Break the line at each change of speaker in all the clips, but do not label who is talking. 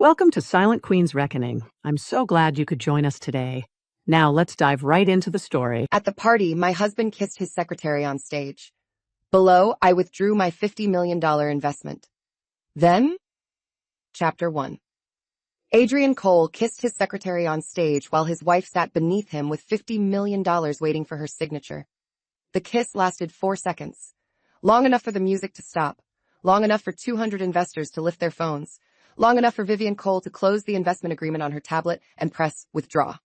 Welcome to Silent Queen's Reckoning. I'm so glad you could join us today. Now let's dive right into the story.
At the party, my husband kissed his secretary on stage. Below, I withdrew my $50 million investment. Then, Chapter 1. Adrian Cole kissed his secretary on stage while his wife sat beneath him with $50 million waiting for her signature. The kiss lasted 4 seconds. Long enough for the music to stop. Long enough for 200 investors to lift their phones. Long enough for Vivian Cole to close the investment agreement on her tablet and press withdraw.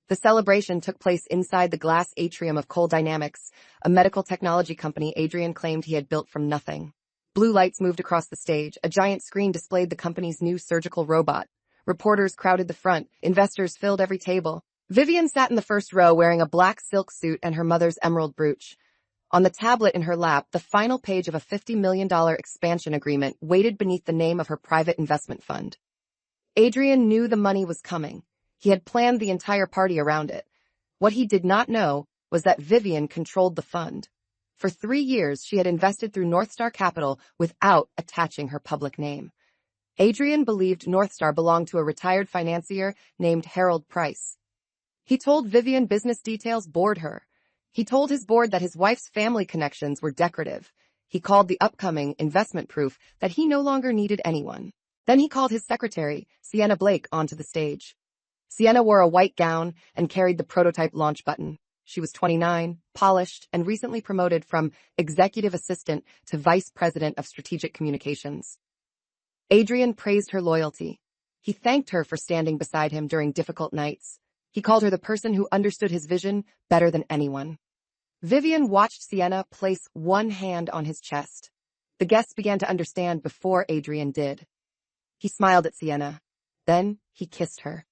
The celebration took place inside the glass atrium of Cole Dynamics, a medical technology company Adrian claimed he had built from nothing. Blue lights moved across the stage. A giant screen displayed the company's new surgical robot. Reporters crowded the front. Investors filled every table. Vivian sat in the first row wearing a black silk suit and her mother's emerald brooch. On the tablet in her lap, the final page of a $50 million expansion agreement waited beneath the name of her private investment fund. Adrian knew the money was coming. He had planned the entire party around it. What he did not know was that Vivian controlled the fund. For 3 years, she had invested through Northstar Capital without attaching her public name. Adrian believed Northstar belonged to a retired financier named Harold Price. He told Vivian business details bored her. He told his board that his wife's family connections were decorative. He called the upcoming investment proof that he no longer needed anyone. Then he called his secretary, Sienna Blake, onto the stage. Sienna wore a white gown and carried the prototype launch button. She was 29, polished, and recently promoted from executive assistant to vice president of strategic communications. Adrian praised her loyalty. He thanked her for standing beside him during difficult nights. He called her the person who understood his vision better than anyone. Vivian watched Sienna place one hand on his chest. The guests began to understand before Adrian did. He smiled at Sienna. Then he kissed her.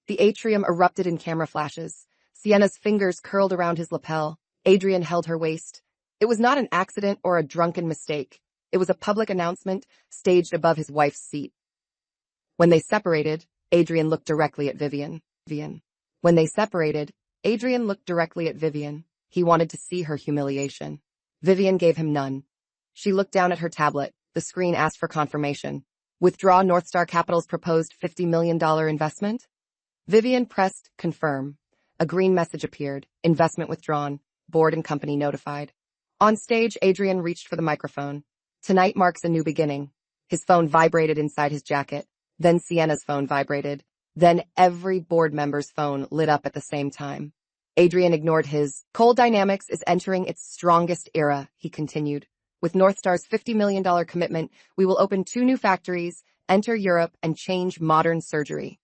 The atrium erupted in camera flashes. Sienna's fingers curled around his lapel. Adrian held her waist. It was not an accident or a drunken mistake. It was a public announcement staged above his wife's seat. When they separated, Adrian looked directly at Vivian. When they separated, Adrian looked directly at Vivian. He wanted to see her humiliation. Vivian gave him none. She looked down at her tablet. The screen asked for confirmation. Withdraw Northstar Capital's proposed $50 million investment? Vivian pressed confirm. A green message appeared. Investment withdrawn. Board and company notified. On stage, Adrian reached for the microphone. Tonight marks a new beginning. His phone vibrated inside his jacket. Then Sienna's phone vibrated. Then every board member's phone lit up at the same time. Adrian ignored his. Cole Dynamics is entering its strongest era, he continued. With Northstar's $50 million commitment, we will open 2 new factories, enter Europe, and change modern surgery.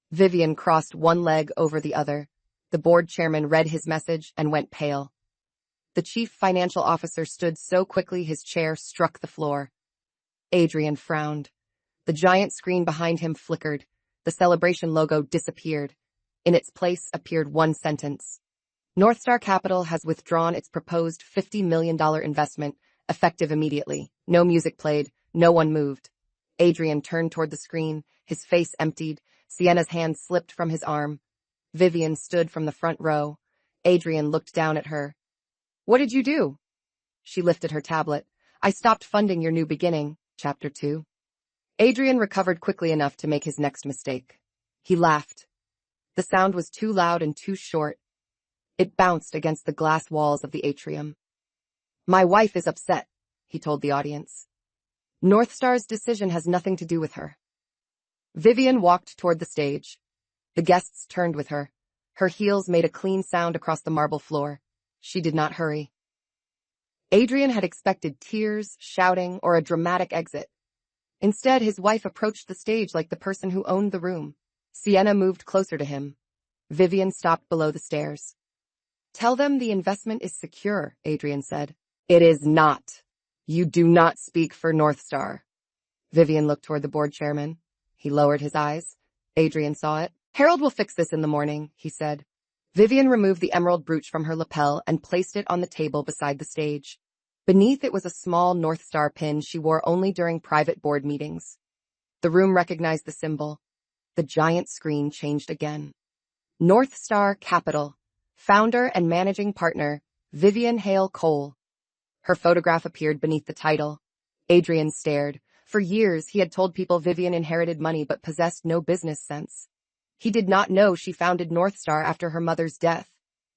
Vivian crossed one leg over the other. The board chairman read his message and went pale. The chief financial officer stood so quickly his chair struck the floor. Adrian frowned. The giant screen behind him flickered. The celebration logo disappeared. In its place appeared one sentence. Northstar Capital has withdrawn its proposed $50 million investment, effective immediately. No music played. No one moved. Adrian turned toward the screen. His face emptied. Sienna's hand slipped from his arm. Vivian stood from the front row. Adrian looked down at her. What did you do? She lifted her tablet. I stopped funding your new beginning, Chapter 2. Adrian recovered quickly enough to make his next mistake. He laughed. The sound was too loud and too short. It bounced against the glass walls of the atrium. My wife is upset, he told the audience. Northstar's decision has nothing to do with her. Vivian walked toward the stage. The guests turned with her. Her heels made a clean sound across the marble floor. She did not hurry. Adrian had expected tears, shouting, or a dramatic exit. Instead, his wife approached the stage like the person who owned the room. Sienna moved closer to him. Vivian stopped below the stairs. Tell them the investment is secure, Adrian said. It is not. You do not speak for Northstar. Vivian looked toward the board chairman. He lowered his eyes. Adrian saw it. Harold will fix this in the morning, he said. Vivian removed the emerald brooch from her lapel and placed it on the table beside the stage. Beneath it was a small Northstar pin she wore only during private board meetings. The room recognized the symbol. The giant screen changed again. Northstar Capital, founder and managing partner, Vivian Hale Cole. Her photograph appeared beneath the title. Adrian stared. For years, he had told people Vivian inherited money but possessed no business sense. He did not know she founded Northstar after her mother's death.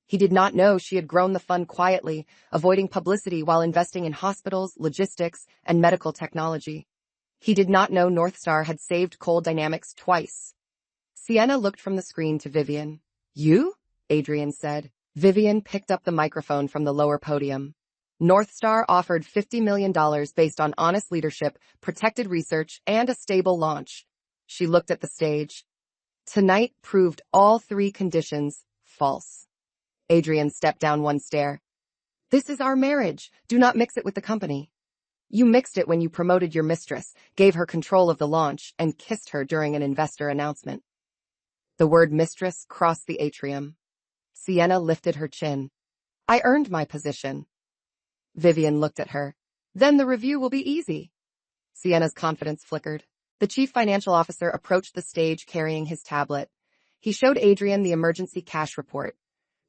He did not know she had grown the fund quietly, avoiding publicity while investing in hospitals, logistics, and medical technology. He did not know Northstar had saved Coal Dynamics twice. Sienna looked from the screen to Vivian. You? Adrian said. Vivian picked up the microphone from the lower podium. Northstar offered $50 million based on honest leadership, protected research, and a stable launch. She looked at the stage. Tonight proved all three conditions false. Adrian stepped down one stair. This is our marriage. Do not mix it with the company. You mixed it when you promoted your mistress, gave her control of the launch, and kissed her during an investor announcement. The word mistress crossed the atrium. Sienna lifted her chin. I earned my position. Vivian looked at her. Then the review will be easy. Sienna's confidence flickered. The chief financial officer approached the stage carrying his tablet. He showed Adrian the emergency cash report.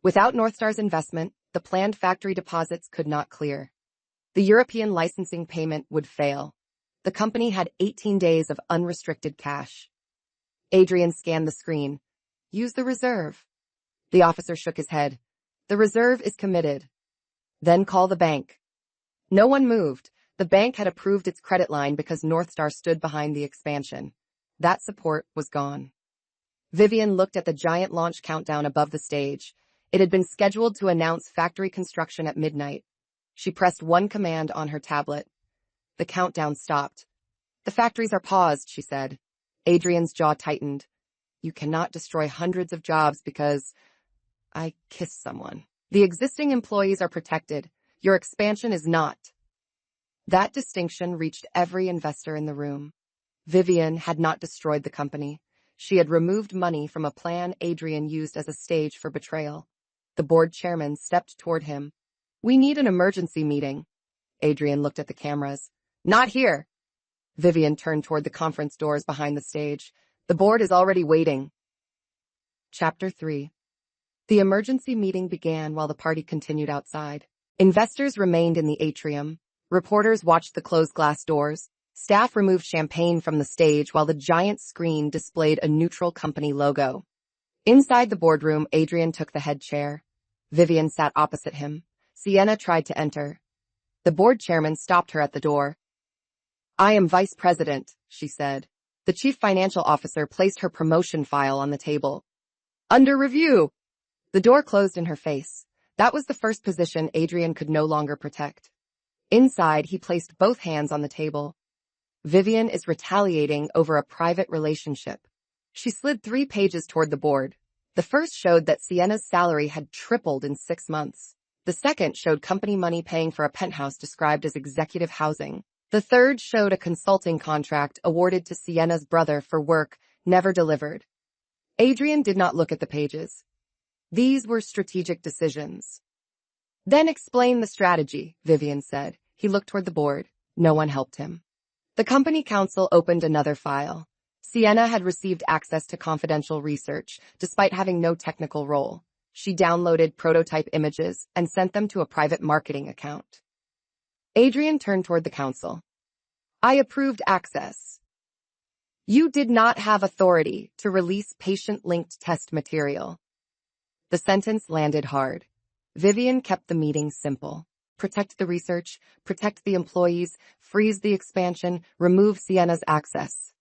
Without Northstar's investment, the planned factory deposits could not clear. The European licensing payment would fail. The company had 18 days of unrestricted cash. Adrian scanned the screen. Use the reserve. The officer shook his head. The reserve is committed. Then call the bank. No one moved. The bank had approved its credit line because Northstar stood behind the expansion. That support was gone. Vivian looked at the giant launch countdown above the stage. It had been scheduled to announce factory construction at midnight. She pressed one command on her tablet. The countdown stopped. The factories are paused, she said. Adrian's jaw tightened. You cannot destroy hundreds of jobs because I kissed someone. The existing employees are protected. Your expansion is not. That distinction reached every investor in the room. Vivian had not destroyed the company. She had removed money from a plan Adrian used as a stage for betrayal. The board chairman stepped toward him. We need an emergency meeting. Adrian looked at the cameras. Not here. Vivian turned toward the conference doors behind the stage. The board is already waiting. Chapter 3. The emergency meeting began while the party continued outside. Investors remained in the atrium. Reporters watched the closed glass doors. Staff removed champagne from the stage while the giant screen displayed a neutral company logo. Inside the boardroom, Adrian took the head chair. Vivian sat opposite him. Sienna tried to enter. The board chairman stopped her at the door. I am vice president, she said. The chief financial officer placed her promotion file on the table. Under review. The door closed in her face. That was the first position Adrian could no longer protect. Inside, he placed both hands on the table. Vivian is retaliating over a private relationship. She slid 3 pages toward the board. The first showed that Sienna's salary had tripled in 6 months. The second showed company money paying for a penthouse described as executive housing. The third showed a consulting contract awarded to Sienna's brother for work never delivered. Adrian did not look at the pages. These were strategic decisions. Then explain the strategy, Vivian said. He looked toward the board. No one helped him. The company counsel opened another file. Sienna had received access to confidential research, despite having no technical role. She downloaded prototype images and sent them to a private marketing account. Adrian turned toward the counsel. I approved access. You did not have authority to release patient-linked test material. The sentence landed hard. Vivian kept the meeting simple. Protect the research, protect the employees, freeze the expansion, remove Sienna's access.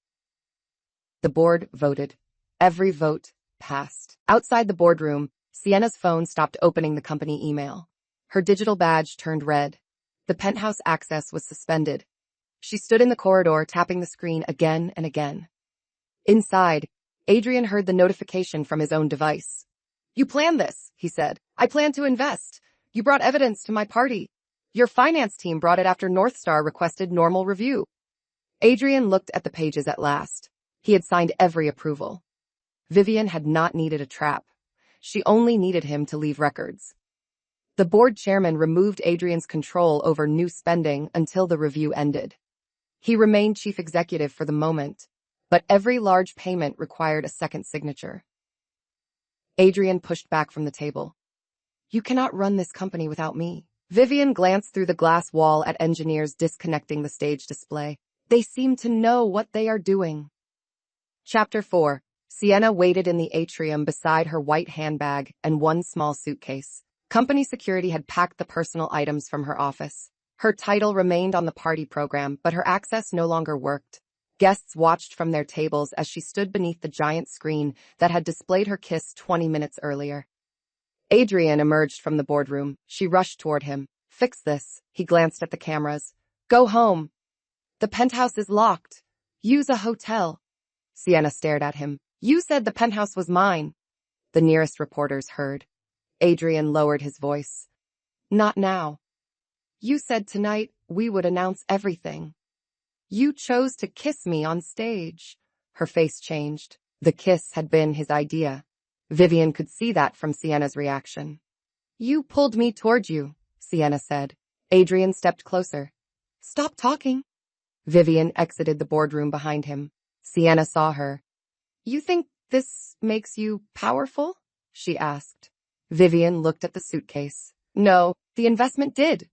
The board voted. Every vote passed. Outside the boardroom, Sienna's phone stopped opening the company email. Her digital badge turned red. The penthouse access was suspended. She stood in the corridor, tapping the screen again and again. Inside, Adrian heard the notification from his own device. You planned this, he said. I plan to invest. You brought evidence to my party. Your finance team brought it after Northstar requested normal review. Adrian looked at the pages at last. He had signed every approval. Vivian had not needed a trap. She only needed him to leave records. The board chairman removed Adrian's control over new spending until the review ended. He remained chief executive for the moment, but every large payment required a second signature. Adrian pushed back from the table. You cannot run this company without me. Vivian glanced through the glass wall at engineers disconnecting the stage display. They seem to know what they are doing. Chapter 4. Sienna waited in the atrium beside her white handbag and one small suitcase. Company security had packed the personal items from her office. Her title remained on the party program, but her access no longer worked. Guests watched from their tables as she stood beneath the giant screen that had displayed her kiss 20 minutes earlier. Adrian emerged from the boardroom. She rushed toward him. Fix this. He glanced at the cameras. Go home. The penthouse is locked. Use a hotel. Sienna stared at him. You said the penthouse was mine. The nearest reporters heard. Adrian lowered his voice. Not now. You said tonight we would announce everything. You chose to kiss me on stage. Her face changed. The kiss had been his idea. Vivian could see that from Sienna's reaction. You pulled me toward you, Sienna said. Adrian stepped closer. Stop talking. Vivian exited the boardroom behind him. Sienna saw her. You think this makes you powerful? She asked. Vivian looked at the suitcase. No, the investment did.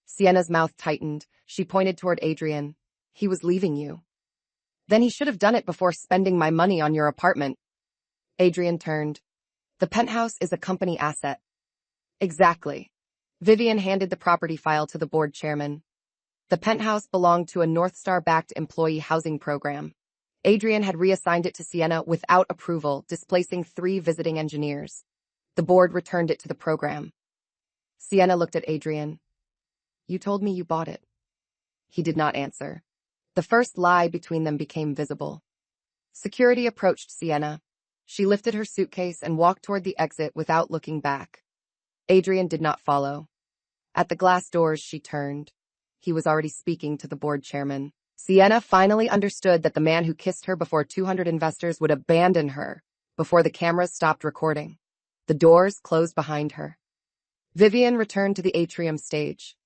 Sienna's mouth tightened. She pointed toward Adrian. He was leaving you. Then he should have done it before spending my money on your apartment. Adrian turned. The penthouse is a company asset. Exactly. Vivian handed the property file to the board chairman. The penthouse belonged to a North Star-backed employee housing program. Adrian had reassigned it to Sienna without approval, displacing 3 visiting engineers. The board returned it to the program. Sienna looked at Adrian. You told me you bought it. He did not answer. The first lie between them became visible. Security approached Sienna. She lifted her suitcase and walked toward the exit without looking back. Adrian did not follow. At the glass doors, she turned. He was already speaking to the board chairman. Sienna finally understood that the man who kissed her before 200 investors would abandon her before the cameras stopped recording. The doors closed behind her. Vivian returned to the atrium stage.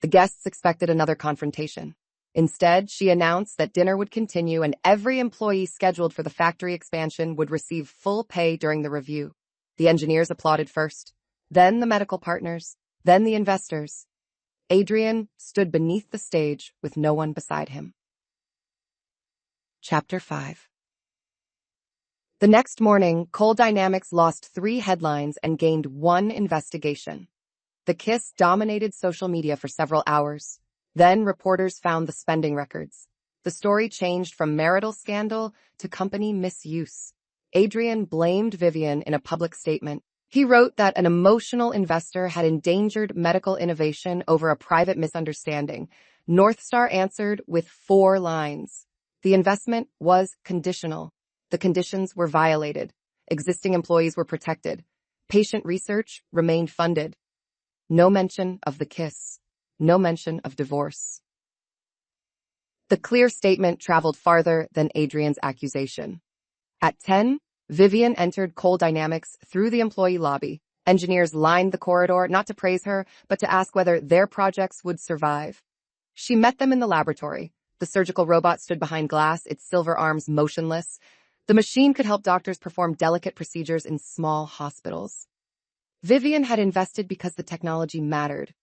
The guests expected another confrontation. Instead, she announced that dinner would continue and every employee scheduled for the factory expansion would receive full pay during the review. The engineers applauded first, then the medical partners, then the investors. Adrian stood beneath the stage with no one beside him. Chapter 5. The next morning, Coal Dynamics lost 3 headlines and gained 1 investigation. The kiss dominated social media for several hours. Then reporters found the spending records. The story changed from marital scandal to company misuse. Adrian blamed Vivian in a public statement. He wrote that an emotional investor had endangered medical innovation over a private misunderstanding. North Star answered with 4 lines. The investment was conditional. The conditions were violated. Existing employees were protected. Patient research remained funded. No mention of the kiss. No mention of divorce. The clear statement traveled farther than Adrian's accusation. At 10, Vivian entered Coal Dynamics through the employee lobby. Engineers lined the corridor, not to praise her, but to ask whether their projects would survive. She met them in the laboratory. The surgical robot stood behind glass, its silver arms motionless. The machine could help doctors perform delicate procedures in small hospitals. Vivian had invested because the technology mattered.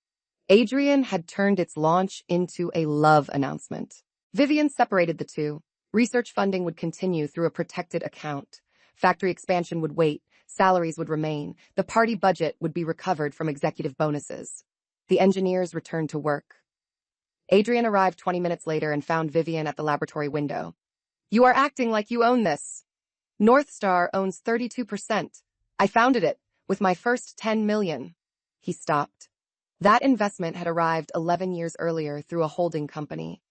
Adrian had turned its launch into a love announcement. Vivian separated the two. Research funding would continue through a protected account. Factory expansion would wait. Salaries would remain. The party budget would be recovered from executive bonuses. The engineers returned to work. Adrian arrived 20 minutes later and found Vivian at the laboratory window. You are acting like you own this. North Star owns 32%. I founded it with my first 10 million. He stopped. That investment had arrived 11 years earlier through a holding company.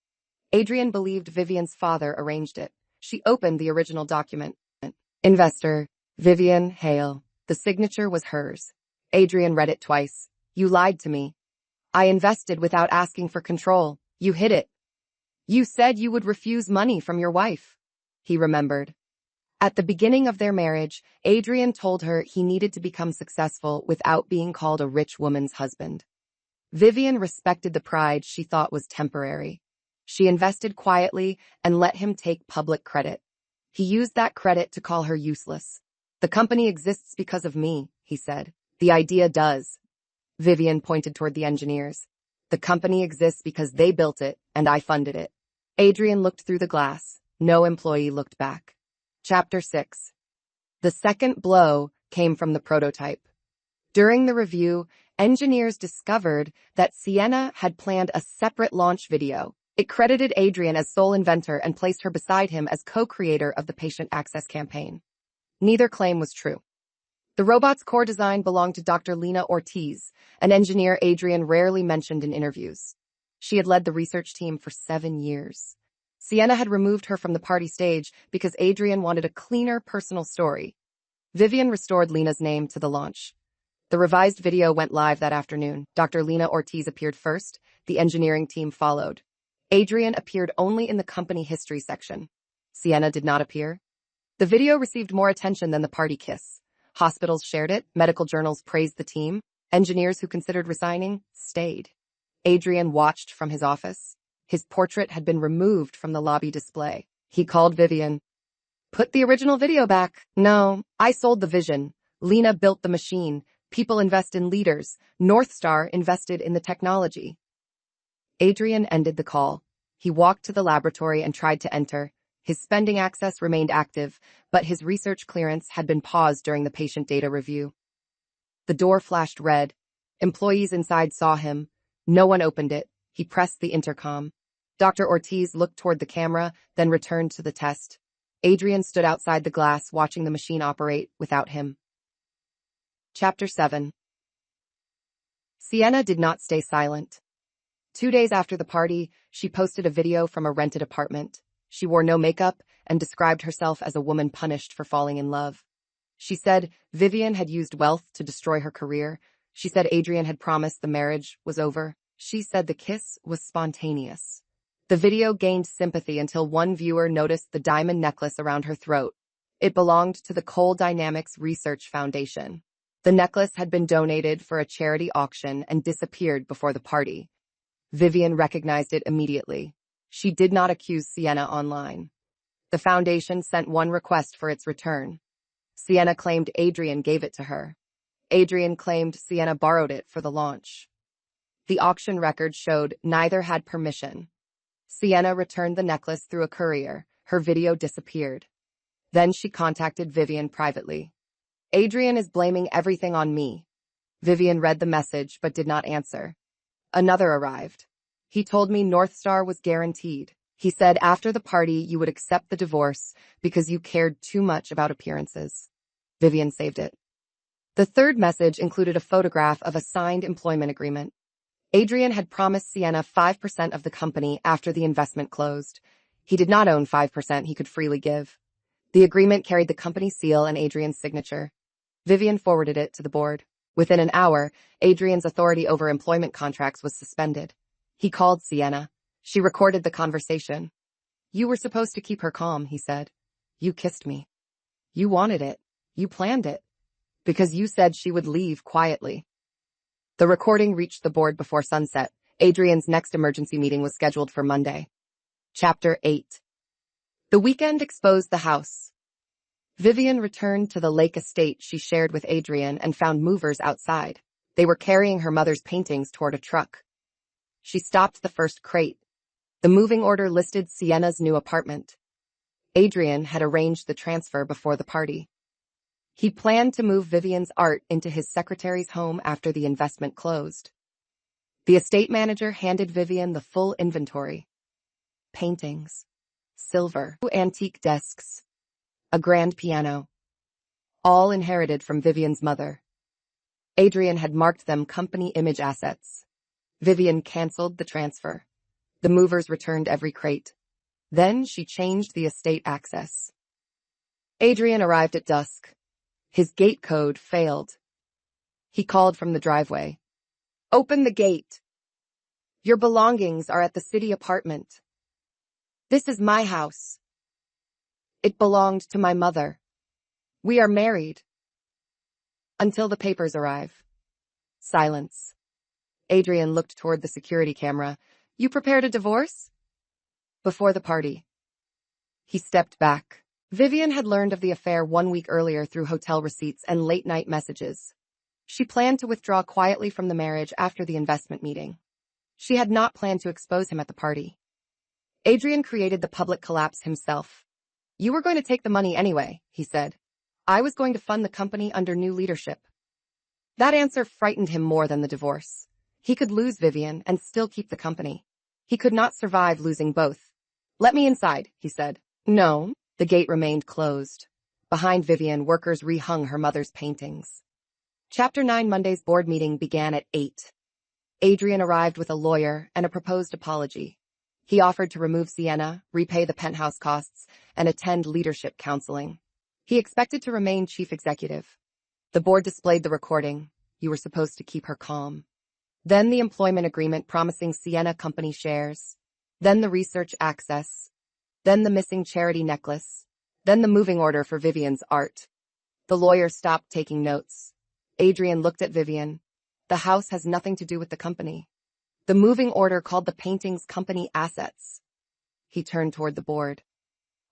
Adrian believed Vivian's father arranged it. She opened the original document. Investor, Vivian Hale. The signature was hers. Adrian read it twice. You lied to me. I invested without asking for control. You hid it. You said you would refuse money from your wife. He remembered. At the beginning of their marriage, Adrian told her he needed to become successful without being called a rich woman's husband. Vivian respected the pride she thought was temporary. She invested quietly and let him take public credit. He used that credit to call her useless. The company exists because of me, he said. The idea does. Vivian pointed toward the engineers. The company exists because they built it and I funded it. Adrian looked through the glass. No employee looked back. Chapter 6. The second blow came from the prototype. During the review, engineers discovered that Sienna had planned a separate launch video. It credited Adrian as sole inventor and placed her beside him as co-creator of the patient access campaign. Neither claim was true. The robot's core design belonged to Dr. Lena Ortiz, an engineer Adrian rarely mentioned in interviews. She had led the research team for 7 years. Sienna had removed her from the party stage because Adrian wanted a cleaner personal story. Vivian restored Lena's name to the launch. The revised video went live that afternoon. Dr. Lena Ortiz appeared first. The engineering team followed. Adrian appeared only in the company history section. Sienna did not appear. The video received more attention than the party kiss. Hospitals shared it, medical journals praised the team, engineers who considered resigning stayed. Adrian watched from his office. His portrait had been removed from the lobby display. He called Vivian. "Put the original video back." "No, I sold the vision. Lena built the machine. People invest in leaders. North Star invested in the technology." Adrian ended the call. He walked to the laboratory and tried to enter. His spending access remained active, but his research clearance had been paused during the patient data review. The door flashed red. Employees inside saw him. No one opened it. He pressed the intercom. Dr. Ortiz looked toward the camera, then returned to the test. Adrian stood outside the glass, watching the machine operate without him. Chapter 7. Sienna did not stay silent. 2 days after the party, she posted a video from a rented apartment. She wore no makeup and described herself as a woman punished for falling in love. She said Vivian had used wealth to destroy her career. She said Adrian had promised the marriage was over. She said the kiss was spontaneous. The video gained sympathy until one viewer noticed the diamond necklace around her throat. It belonged to the Coal Dynamics Research Foundation. The necklace had been donated for a charity auction and disappeared before the party. Vivian recognized it immediately. She did not accuse Sienna online. The foundation sent one request for its return. Sienna claimed Adrian gave it to her. Adrian claimed Sienna borrowed it for the launch. The auction record showed neither had permission. Sienna returned the necklace through a courier. Her video disappeared. Then she contacted Vivian privately. "Adrian is blaming everything on me." Vivian read the message but did not answer. Another arrived. "He told me North Star was guaranteed. He said after the party you would accept the divorce because you cared too much about appearances." Vivian saved it. The third message included a photograph of a signed employment agreement. Adrian had promised Sienna 5% of the company after the investment closed. He did not own 5% he could freely give. The agreement carried the company seal and Adrian's signature. Vivian forwarded it to the board. Within an hour, Adrian's authority over employment contracts was suspended. He called Sienna. She recorded the conversation. "You were supposed to keep her calm," he said. "You kissed me. You wanted it. You planned it. Because you said she would leave quietly." The recording reached the board before sunset. Adrian's next emergency meeting was scheduled for Monday. Chapter 8. The weekend exposed the house. Vivian returned to the lake estate she shared with Adrian and found movers outside. They were carrying her mother's paintings toward a truck. She stopped the first crate. The moving order listed Sienna's new apartment. Adrian had arranged the transfer before the party. He planned to move Vivian's art into his secretary's home after the investment closed. The estate manager handed Vivian the full inventory. Paintings, silver, antique desks, a grand piano, all inherited from Vivian's mother. Adrian had marked them company image assets. Vivian canceled the transfer. The movers returned every crate. Then she changed the estate access. Adrian arrived at dusk. His gate code failed. He called from the driveway. "Open the gate. Your belongings are at the city apartment. This is my house. It belonged to my mother. We are married. Until the papers arrive." Silence. Adrian looked toward the security camera. "You prepared a divorce?" "Before the party." He stepped back. Vivian had learned of the affair 1 week earlier through hotel receipts and late-night messages. She planned to withdraw quietly from the marriage after the investment meeting. She had not planned to expose him at the party. Adrian created the public collapse himself. You were going to take the money anyway, he said. I was going to fund the company under new leadership. That answer frightened him more than the divorce. He could lose Vivian and still keep the company. He could not survive losing both. Let me inside, he said. No, the gate remained closed. Behind Vivian, workers rehung her mother's paintings. Chapter 9 Monday's board meeting began at 8. Adrian arrived with a lawyer and a proposed apology. He offered to remove Sienna, repay the penthouse costs, and attend leadership counseling. He expected to remain chief executive. The board displayed the recording. You were supposed to keep her calm. Then the employment agreement promising Sienna company shares. Then the research access. Then the missing charity necklace. Then the moving order for Vivian's art. The lawyer stopped taking notes. Adrian looked at Vivian. The house has nothing to do with the company. The moving order called the paintings company assets. He turned toward the board.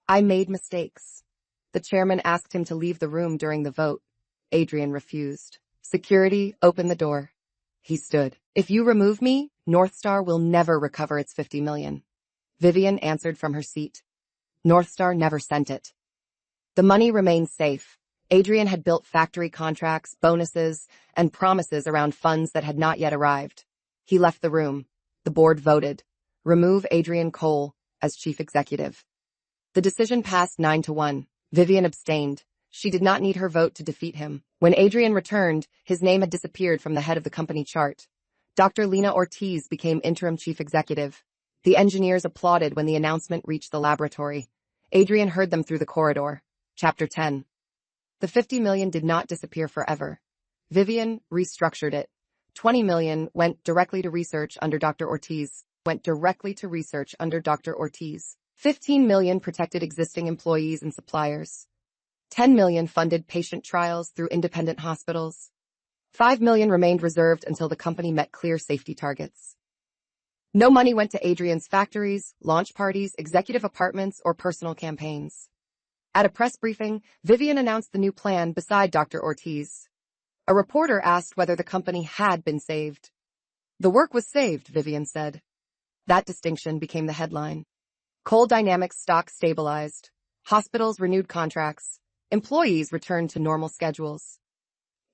I made mistakes. The chairman asked him to leave the room during the vote. Adrian refused. Security, open the door. He stood. If you remove me, North Star will never recover its $50 million. Vivian answered from her seat. North Star never sent it. The money remained safe. Adrian had built factory contracts, bonuses, and promises around funds that had not yet arrived. He left the room. The board voted. Remove Adrian Cole as chief executive. The decision passed 9-1. Vivian abstained. She did not need her vote to defeat him. When Adrian returned, his name had disappeared from the head of the company chart. Dr. Lena Ortiz became interim chief executive. The engineers applauded when the announcement reached the laboratory. Adrian heard them through the corridor. Chapter 10. The $50 million did not disappear forever. Vivian restructured it. $20 million went directly to research under Dr. Ortiz. $15 million protected existing employees and suppliers. $10 million funded patient trials through independent hospitals. $5 million remained reserved until the company met clear safety targets. No money went to Adrian's factories, launch parties, executive apartments, or personal campaigns. At a press briefing, Vivian announced the new plan beside Dr. Ortiz. A reporter asked whether the company had been saved. The work was saved, Vivian said. That distinction became the headline. Coal Dynamics stock stabilized. Hospitals renewed contracts. Employees returned to normal schedules.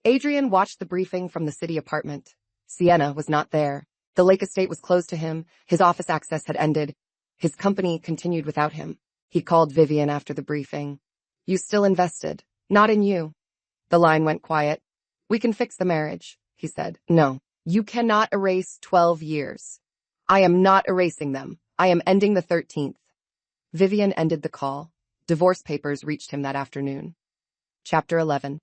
Adrian watched the briefing from the city apartment. Sienna was not there. The Lake estate was closed to him. His office access had ended. His company continued without him. He called Vivian after the briefing. You still invested. Not in you. The line went quiet. We can fix the marriage, he said. No, you cannot erase 12 years. I am not erasing them. I am ending the 13th. Vivian ended the call. Divorce papers reached him that afternoon. Chapter 11.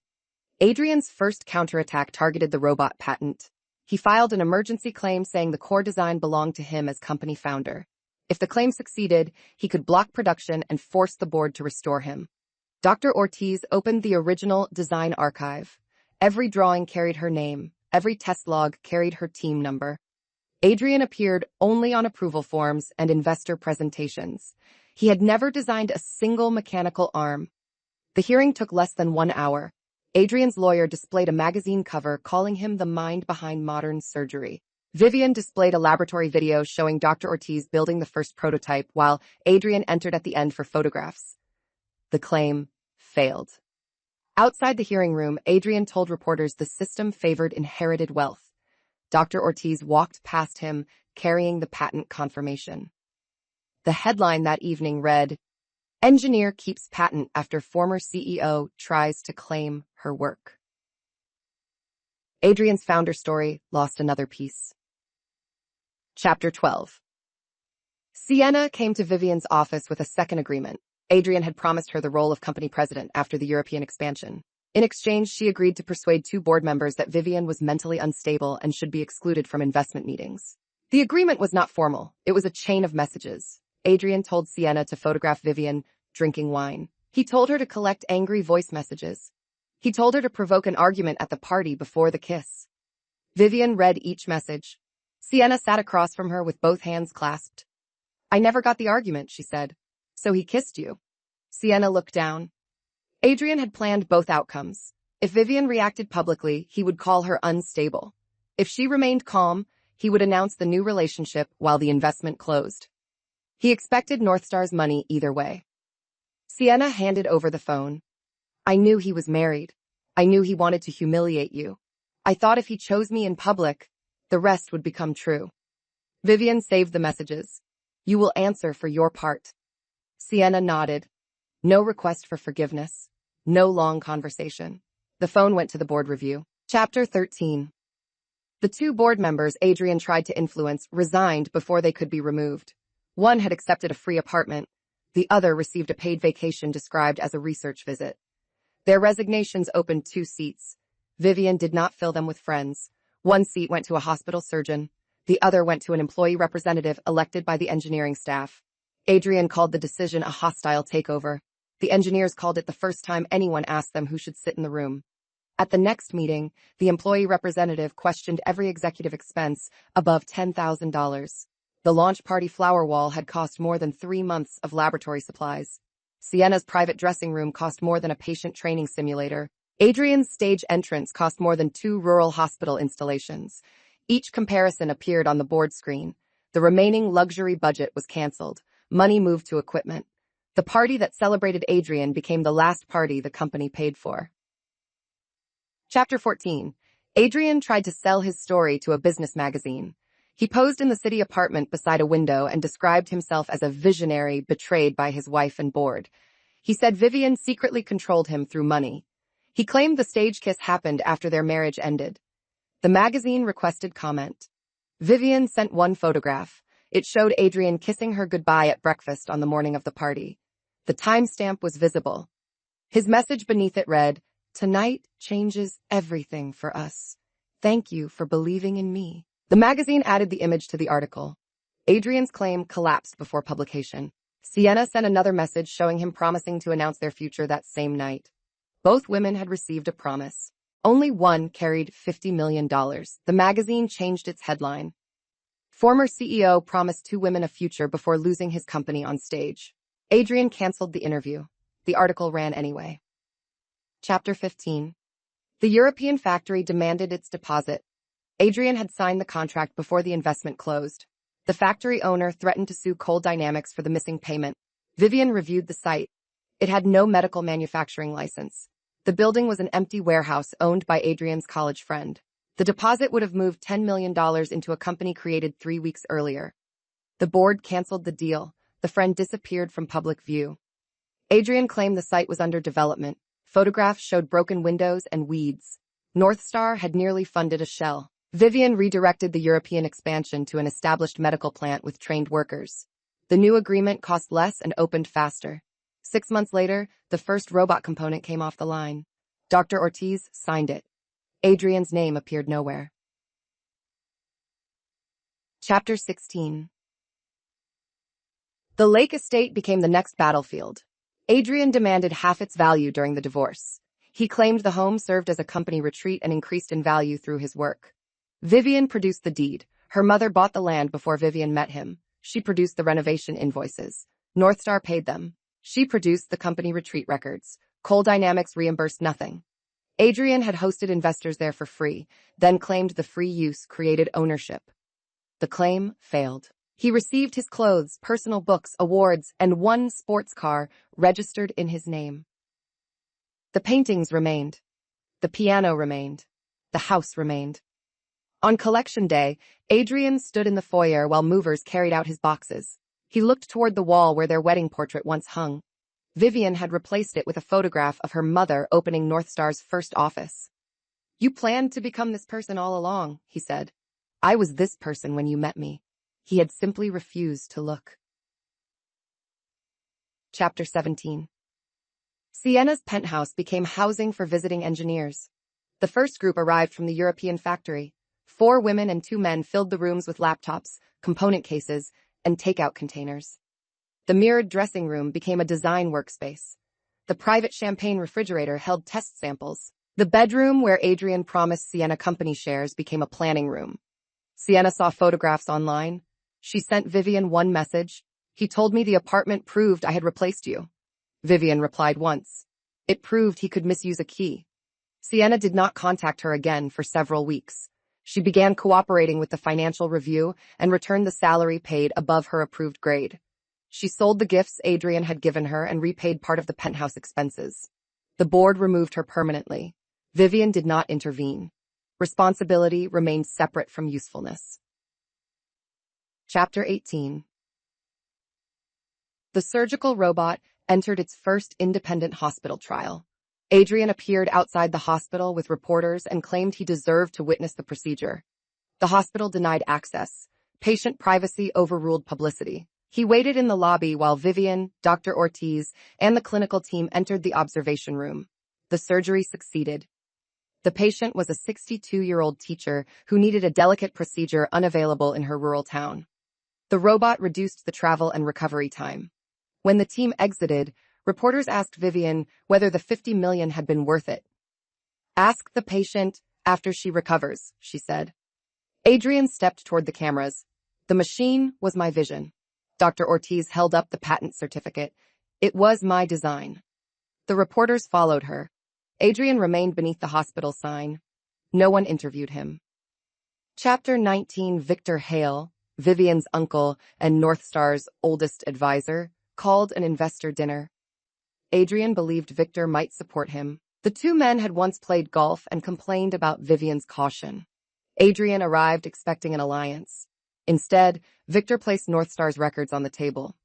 Adrian's first counterattack targeted the robot patent. He filed an emergency claim saying the core design belonged to him as company founder. If the claim succeeded, he could block production and force the board to restore him. Dr. Ortiz opened the original design archive. Every drawing carried her name. Every test log carried her team number. Adrian appeared only on approval forms and investor presentations. He had never designed a single mechanical arm. The hearing took less than 1 hour. Adrian's lawyer displayed a magazine cover calling him the mind behind modern surgery. Vivian displayed a laboratory video showing Dr. Ortiz building the first prototype, while Adrian entered at the end for photographs. The claim failed. Outside the hearing room, Adrian told reporters the system favored inherited wealth. Dr. Ortiz walked past him, carrying the patent confirmation. The headline that evening read, Engineer keeps patent after former CEO tries to claim her work. Adrian's founder story lost another piece. Chapter 12. Sienna came to Vivian's office with a second agreement. Adrian had promised her the role of company president after the European expansion. In exchange, she agreed to persuade 2 board members that Vivian was mentally unstable and should be excluded from investment meetings. The agreement was not formal. It was a chain of messages. Adrian told Sienna to photograph Vivian drinking wine. He told her to collect angry voice messages. He told her to provoke an argument at the party before the kiss. Vivian read each message. Sienna sat across from her with both hands clasped. I never got the argument, she said. So he kissed you. Sienna looked down. Adrian had planned both outcomes. If Vivian reacted publicly, he would call her unstable. If she remained calm, he would announce the new relationship while the investment closed. He expected North Star's money either way. Sienna handed over the phone. I knew he was married. I knew he wanted to humiliate you. I thought if he chose me in public, the rest would become true. Vivian saved the messages. You will answer for your part. Sienna nodded. No request for forgiveness. No long conversation. The phone went to the board review. Chapter 13. The two board members Adrian tried to influence resigned before they could be removed. One had accepted a free apartment. The other received a paid vacation described as a research visit. Their resignations opened 2 seats. Vivian did not fill them with friends. One seat went to a hospital surgeon. The other went to an employee representative elected by the engineering staff. Adrian called the decision a hostile takeover. The engineers called it the first time anyone asked them who should sit in the room. At the next meeting, the employee representative questioned every executive expense above $10,000. The launch party flower wall had cost more than 3 months of laboratory supplies. Sienna's private dressing room cost more than a patient training simulator. Adrian's stage entrance cost more than 2 rural hospital installations. Each comparison appeared on the board screen. The remaining luxury budget was canceled. Money moved to equipment. The party that celebrated Adrian became the last party the company paid for. Chapter 14. Adrian tried to sell his story to a business magazine. He posed in the city apartment beside a window and described himself as a visionary betrayed by his wife and board. He said Vivian secretly controlled him through money. He claimed the stage kiss happened after their marriage ended. The magazine requested comment. Vivian sent one photograph. It showed Adrian kissing her goodbye at breakfast on the morning of the party. The timestamp was visible. His message beneath it read, "Tonight changes everything for us. Thank you for believing in me." The magazine added the image to the article. Adrian's claim collapsed before publication. Sienna sent another message showing him promising to announce their future that same night. Both women had received a promise. Only one carried $50 million. The magazine changed its headline. Former CEO promised 2 women a future before losing his company on stage. Adrian canceled the interview. The article ran anyway. Chapter 15. The European factory demanded its deposit. Adrian had signed the contract before the investment closed. The factory owner threatened to sue Coal Dynamics for the missing payment. Vivian reviewed the site. It had no medical manufacturing license. The building was an empty warehouse owned by Adrian's college friend. The deposit would have moved $10 million into a company created 3 weeks earlier. The board canceled the deal. The friend disappeared from public view. Adrian claimed the site was under development. Photographs showed broken windows and weeds. North Star had nearly funded a shell. Vivian redirected the European expansion to an established medical plant with trained workers. The new agreement cost less and opened faster. 6 months later, the first robot component came off the line. Dr. Ortiz signed it. Adrian's name appeared nowhere. Chapter 16. The Lake Estate became the next battlefield. Adrian demanded half its value during the divorce. He claimed the home served as a company retreat and increased in value through his work. Vivian produced the deed. Her mother bought the land before Vivian met him. She produced the renovation invoices. North Star paid them. She produced the company retreat records. Coal Dynamics reimbursed nothing. Adrian had hosted investors there for free, then claimed the free use created ownership. The claim failed. He received his clothes, personal books, awards, and 1 sports car registered in his name. The paintings remained. The piano remained. The house remained. On collection day, Adrian stood in the foyer while movers carried out his boxes. He looked toward the wall where their wedding portrait once hung. Vivian had replaced it with a photograph of her mother opening North Star's first office. "You planned to become this person all along," he said. "I was this person when you met me." He had simply refused to look. Chapter 17. Sienna's penthouse became housing for visiting engineers. The first group arrived from the European factory. 4 women and 2 men filled the rooms with laptops, component cases, and takeout containers. The mirrored dressing room became a design workspace. The private champagne refrigerator held test samples. The bedroom where Adrian promised Sienna company shares became a planning room. Sienna saw photographs online. She sent Vivian one message. "He told me the apartment proved I had replaced you." Vivian replied once. It proved he could misuse a key. Sienna did not contact her again for several weeks. She began cooperating with the financial review and returned the salary paid above her approved grade. She sold the gifts Adrian had given her and repaid part of the penthouse expenses. The board removed her permanently. Vivian did not intervene. Responsibility remained separate from usefulness. Chapter 18. The surgical robot entered its first independent hospital trial. Adrian appeared outside the hospital with reporters and claimed he deserved to witness the procedure. The hospital denied access. Patient privacy overruled publicity. He waited in the lobby while Vivian, Dr. Ortiz, and the clinical team entered the observation room. The surgery succeeded. The patient was a 62-year-old teacher who needed a delicate procedure unavailable in her rural town. The robot reduced the travel and recovery time. When the team exited, reporters asked Vivian whether the $50 million had been worth it. "Ask the patient after she recovers," she said. Adrian stepped toward the cameras. "The machine was my vision." Dr. Ortiz held up the patent certificate. "It was my design." The reporters followed her. Adrian remained beneath the hospital sign. No one interviewed him. Chapter 19. Victor Hale, Vivian's uncle and Northstar's oldest advisor, called an investor dinner. Adrian believed Victor might support him. The two men had once played golf and complained about Vivian's caution. Adrian arrived expecting an alliance. Instead, Victor placed Northstar's records on the table.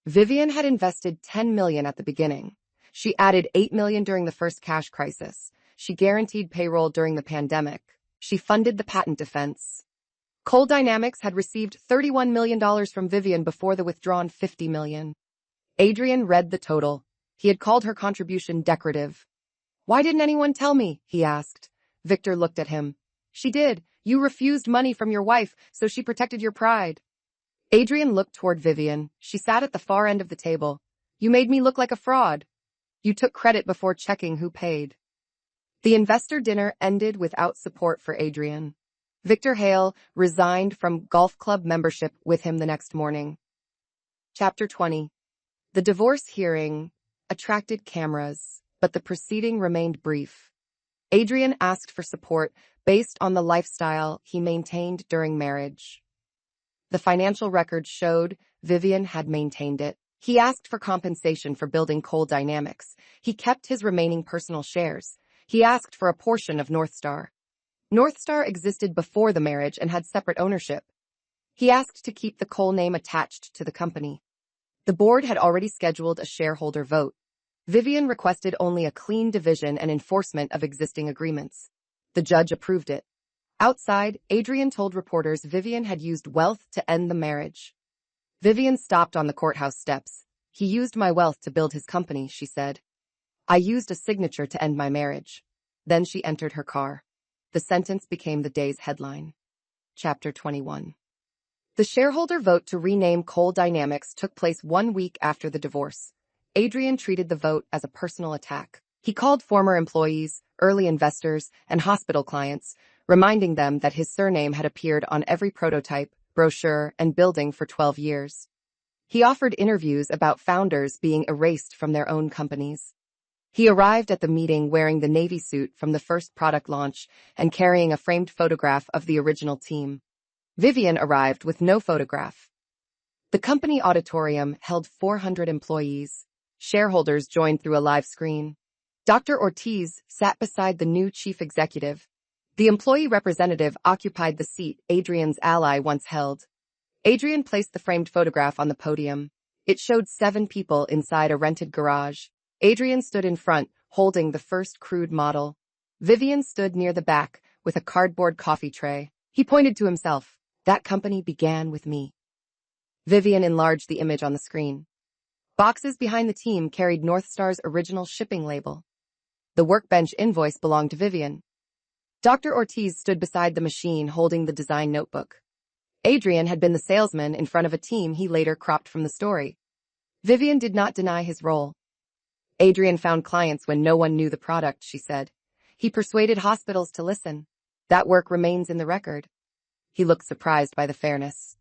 Vivian had invested $10 million at the beginning. She added $8 million during the first cash crisis. She guaranteed payroll during the pandemic. She funded the patent defense. Coal Dynamics had received $31 million from Vivian before the withdrawn $50 million. Adrian read the total. He had called her contribution decorative. "Why didn't anyone tell me?" he asked. Victor looked at him. "She did. You refused money from your wife, so she protected your pride." Adrian looked toward Vivian. She sat at the far end of the table. "You made me look like a fraud. You took credit before checking who paid." The investor dinner ended without support for Adrian. Victor Hale resigned from golf club membership with him the next morning. Chapter 20. The divorce hearing attracted cameras, but the proceeding remained brief. Adrian asked for support based on the lifestyle he maintained during marriage. The financial records showed Vivian had maintained it. He asked for compensation for building Coal Dynamics. He kept his remaining personal shares. He asked for a portion of Northstar. Northstar existed before the marriage and had separate ownership. He asked to keep the coal name attached to the company. The board had already scheduled a shareholder vote. Vivian requested only a clean division and enforcement of existing agreements. The judge approved it. Outside, Adrian told reporters Vivian had used wealth to end the marriage. Vivian stopped on the courthouse steps. "He used my wealth to build his company," she said. "I used a signature to end my marriage." Then she entered her car. The sentence became the day's headline. Chapter 21. The shareholder vote to rename Coal Dynamics took place 1 week after the divorce. Adrian treated the vote as a personal attack. He called former employees, early investors, and hospital clients, reminding them that his surname had appeared on every prototype, brochure, and building for 12 years. He offered interviews about founders being erased from their own companies. He arrived at the meeting wearing the Navy suit from the first product launch and carrying a framed photograph of the original team. Vivian arrived with no photograph. The company auditorium held 400 employees. Shareholders joined through a live screen. Dr. Ortiz sat beside the new chief executive. The employee representative occupied the seat Adrian's ally once held. Adrian placed the framed photograph on the podium. It showed 7 people inside a rented garage. Adrian stood in front, holding the first crude model. Vivian stood near the back with a cardboard coffee tray. He pointed to himself. "That company began with me." Vivian enlarged the image on the screen. Boxes behind the team carried Northstar's original shipping label. The workbench invoice belonged to Vivian. Dr. Ortiz stood beside the machine holding the design notebook. Adrian had been the salesman in front of a team he later cropped from the story. Vivian did not deny his role. "Adrian found clients when no one knew the product," she said. "He persuaded hospitals to listen. That work remains in the record." He looked surprised by the fairness.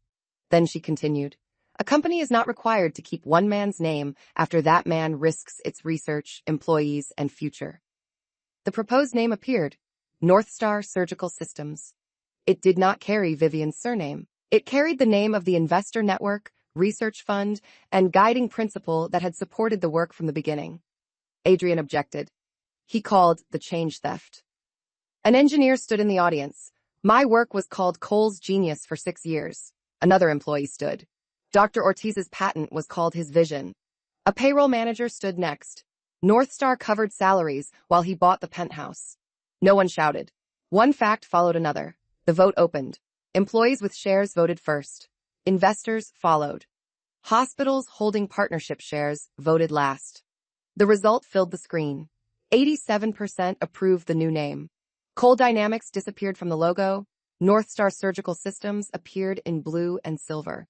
Then she continued, "A company is not required to keep one man's name after that man risks its research, employees, and future." The proposed name appeared, Northstar Surgical Systems. It did not carry Vivian's surname. It carried the name of the investor network research fund, and guiding principle that had supported the work from the beginning. Adrian objected. He called the change theft. An engineer stood in the audience. My work was called Cole's genius for 6 years. Another employee stood. Dr. Ortiz's patent was called his vision. A payroll manager stood next. North Star covered salaries while he bought the penthouse. No one shouted. One fact followed another. The vote opened. Employees with shares voted first. Investors followed. Hospitals holding partnership shares voted last. The result filled the screen. 87% approved the new name. Cole Dynamics disappeared from the logo. North Star Surgical Systems appeared in blue and silver.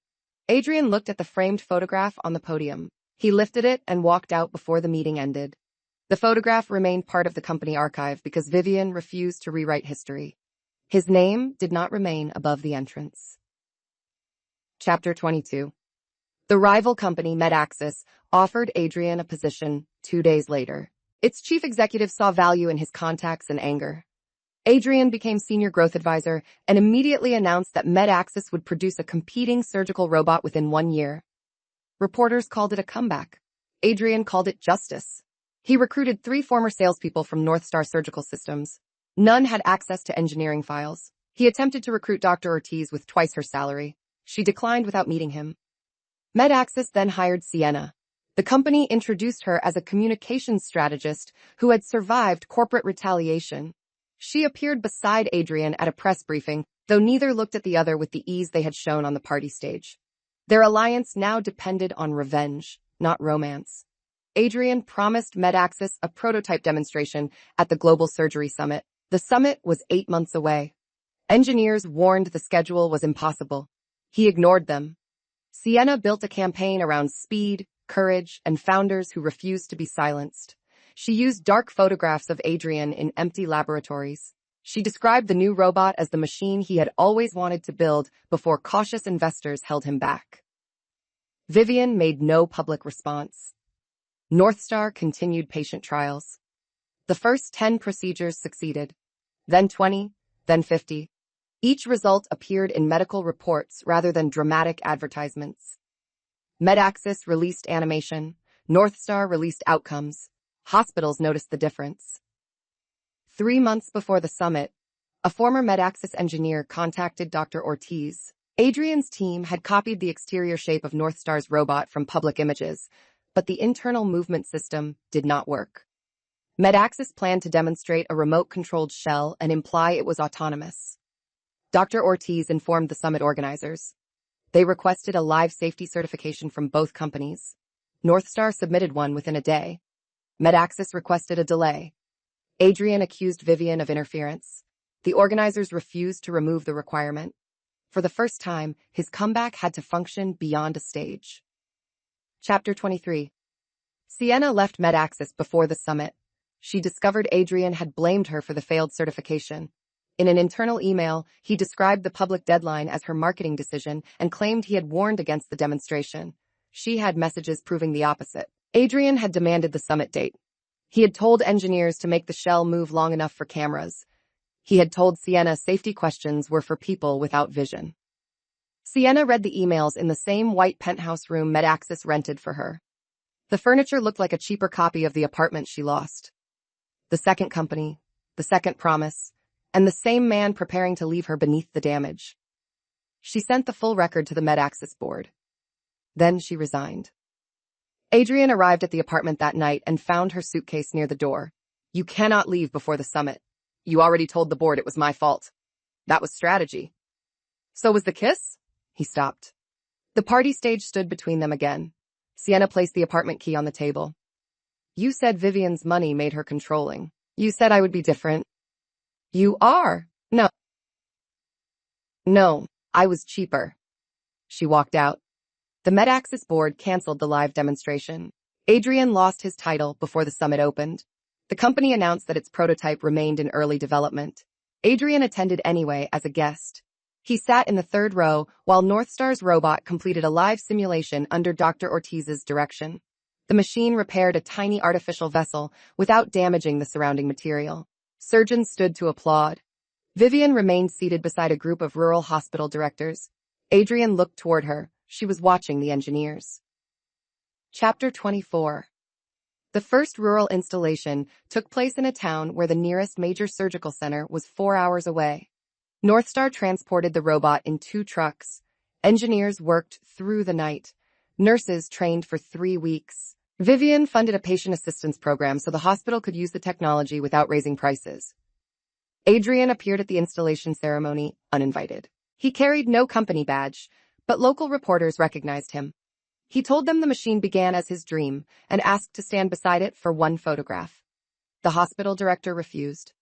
Adrian looked at the framed photograph on the podium. He lifted it and walked out before the meeting ended. The photograph remained part of the company archive because Vivian refused to rewrite history. His name did not remain above the entrance. Chapter 22. The rival company, MedAxis, offered Adrian a position 2 days later. Its chief executive saw value in his contacts and anger. Adrian became senior growth advisor and immediately announced that MedAxis would produce a competing surgical robot within 1 year. Reporters called it a comeback. Adrian called it justice. He recruited 3 former salespeople from North Star Surgical Systems. None had access to engineering files. He attempted to recruit Dr. Ortiz with twice her salary. She declined without meeting him. MedAxis then hired Sienna. The company introduced her as a communications strategist who had survived corporate retaliation. She appeared beside Adrian at a press briefing, though neither looked at the other with the ease they had shown on the party stage. Their alliance now depended on revenge, not romance. Adrian promised MedAxis a prototype demonstration at the Global Surgery Summit. The summit was 8 months away. Engineers warned the schedule was impossible. He ignored them. Sienna built a campaign around speed, courage, and founders who refused to be silenced. She used dark photographs of Adrian in empty laboratories. She described the new robot as the machine he had always wanted to build before cautious investors held him back. Vivian made no public response. North Star continued patient trials. The first 10 procedures succeeded, then 20, then 50. Each result appeared in medical reports rather than dramatic advertisements. MedAxis released animation. North Star released outcomes. Hospitals noticed the difference. 3 months before the summit, a former MedAxis engineer contacted Dr. Ortiz. Adrian's team had copied the exterior shape of North Star's robot from public images, but the internal movement system did not work. MedAxis planned to demonstrate a remote-controlled shell and imply it was autonomous. Dr. Ortiz informed the summit organizers. They requested a live safety certification from both companies. North Star submitted one within a day. MedAxis requested a delay. Adrian accused Vivian of interference. The organizers refused to remove the requirement. For the first time, his comeback had to function beyond a stage. Chapter 23. Sienna left MedAxis before the summit. She discovered Adrian had blamed her for the failed certification. In an internal email, he described the public deadline as her marketing decision and claimed he had warned against the demonstration. She had messages proving the opposite. Adrian had demanded the summit date. He had told engineers to make the shell move long enough for cameras. He had told Sienna safety questions were for people without vision. Sienna read the emails in the same white penthouse room MedAxis rented for her. The furniture looked like a cheaper copy of the apartment she lost. The second company, the second promise, and the same man preparing to leave her beneath the damage. She sent the full record to the MedAxis board. Then she resigned. Adrian arrived at the apartment that night and found her suitcase near the door. You cannot leave before the summit. You already told the board it was my fault. That was strategy. So was the kiss? He stopped. The party stage stood between them again. Sienna placed the apartment key on the table. You said Vivian's money made her controlling. You said I would be different. You are. No. No, I was cheaper. She walked out. The MedAxis board canceled the live demonstration. Adrian lost his title before the summit opened. The company announced that its prototype remained in early development. Adrian attended anyway as a guest. He sat in the third row while North Star's robot completed a live simulation under Dr. Ortiz's direction. The machine repaired a tiny artificial vessel without damaging the surrounding material. Surgeons stood to applaud. Vivian remained seated beside a group of rural hospital directors. Adrian looked toward her, She was watching the engineers. Chapter 24. The first rural installation took place in a town where the nearest major surgical center was 4 hours away. Northstar transported the robot in 2 trucks. Engineers worked through the night. Nurses trained for 3 weeks. Vivian funded a patient assistance program so the hospital could use the technology without raising prices. Adrian appeared at the installation ceremony uninvited. He carried no company badge, but local reporters recognized him. He told them the machine began as his dream and asked to stand beside it for 1 photograph. The hospital director refused.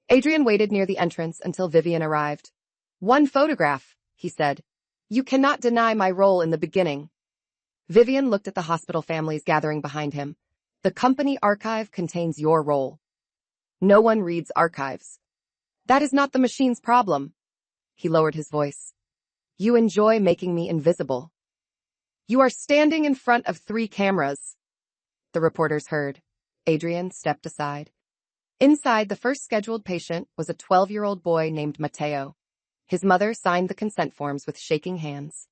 Adrian waited near the entrance until Vivian arrived. 1 photograph, he said. You cannot deny my role in the beginning. Vivian looked at the hospital families gathering behind him. The company archive contains your role. No one reads archives. That is not the machine's problem. He lowered his voice. You enjoy making me invisible. You are standing in front of 3 cameras. The reporters heard. Adrian stepped aside. Inside, the first scheduled patient was a 12-year-old boy named Mateo. His mother signed the consent forms with shaking hands.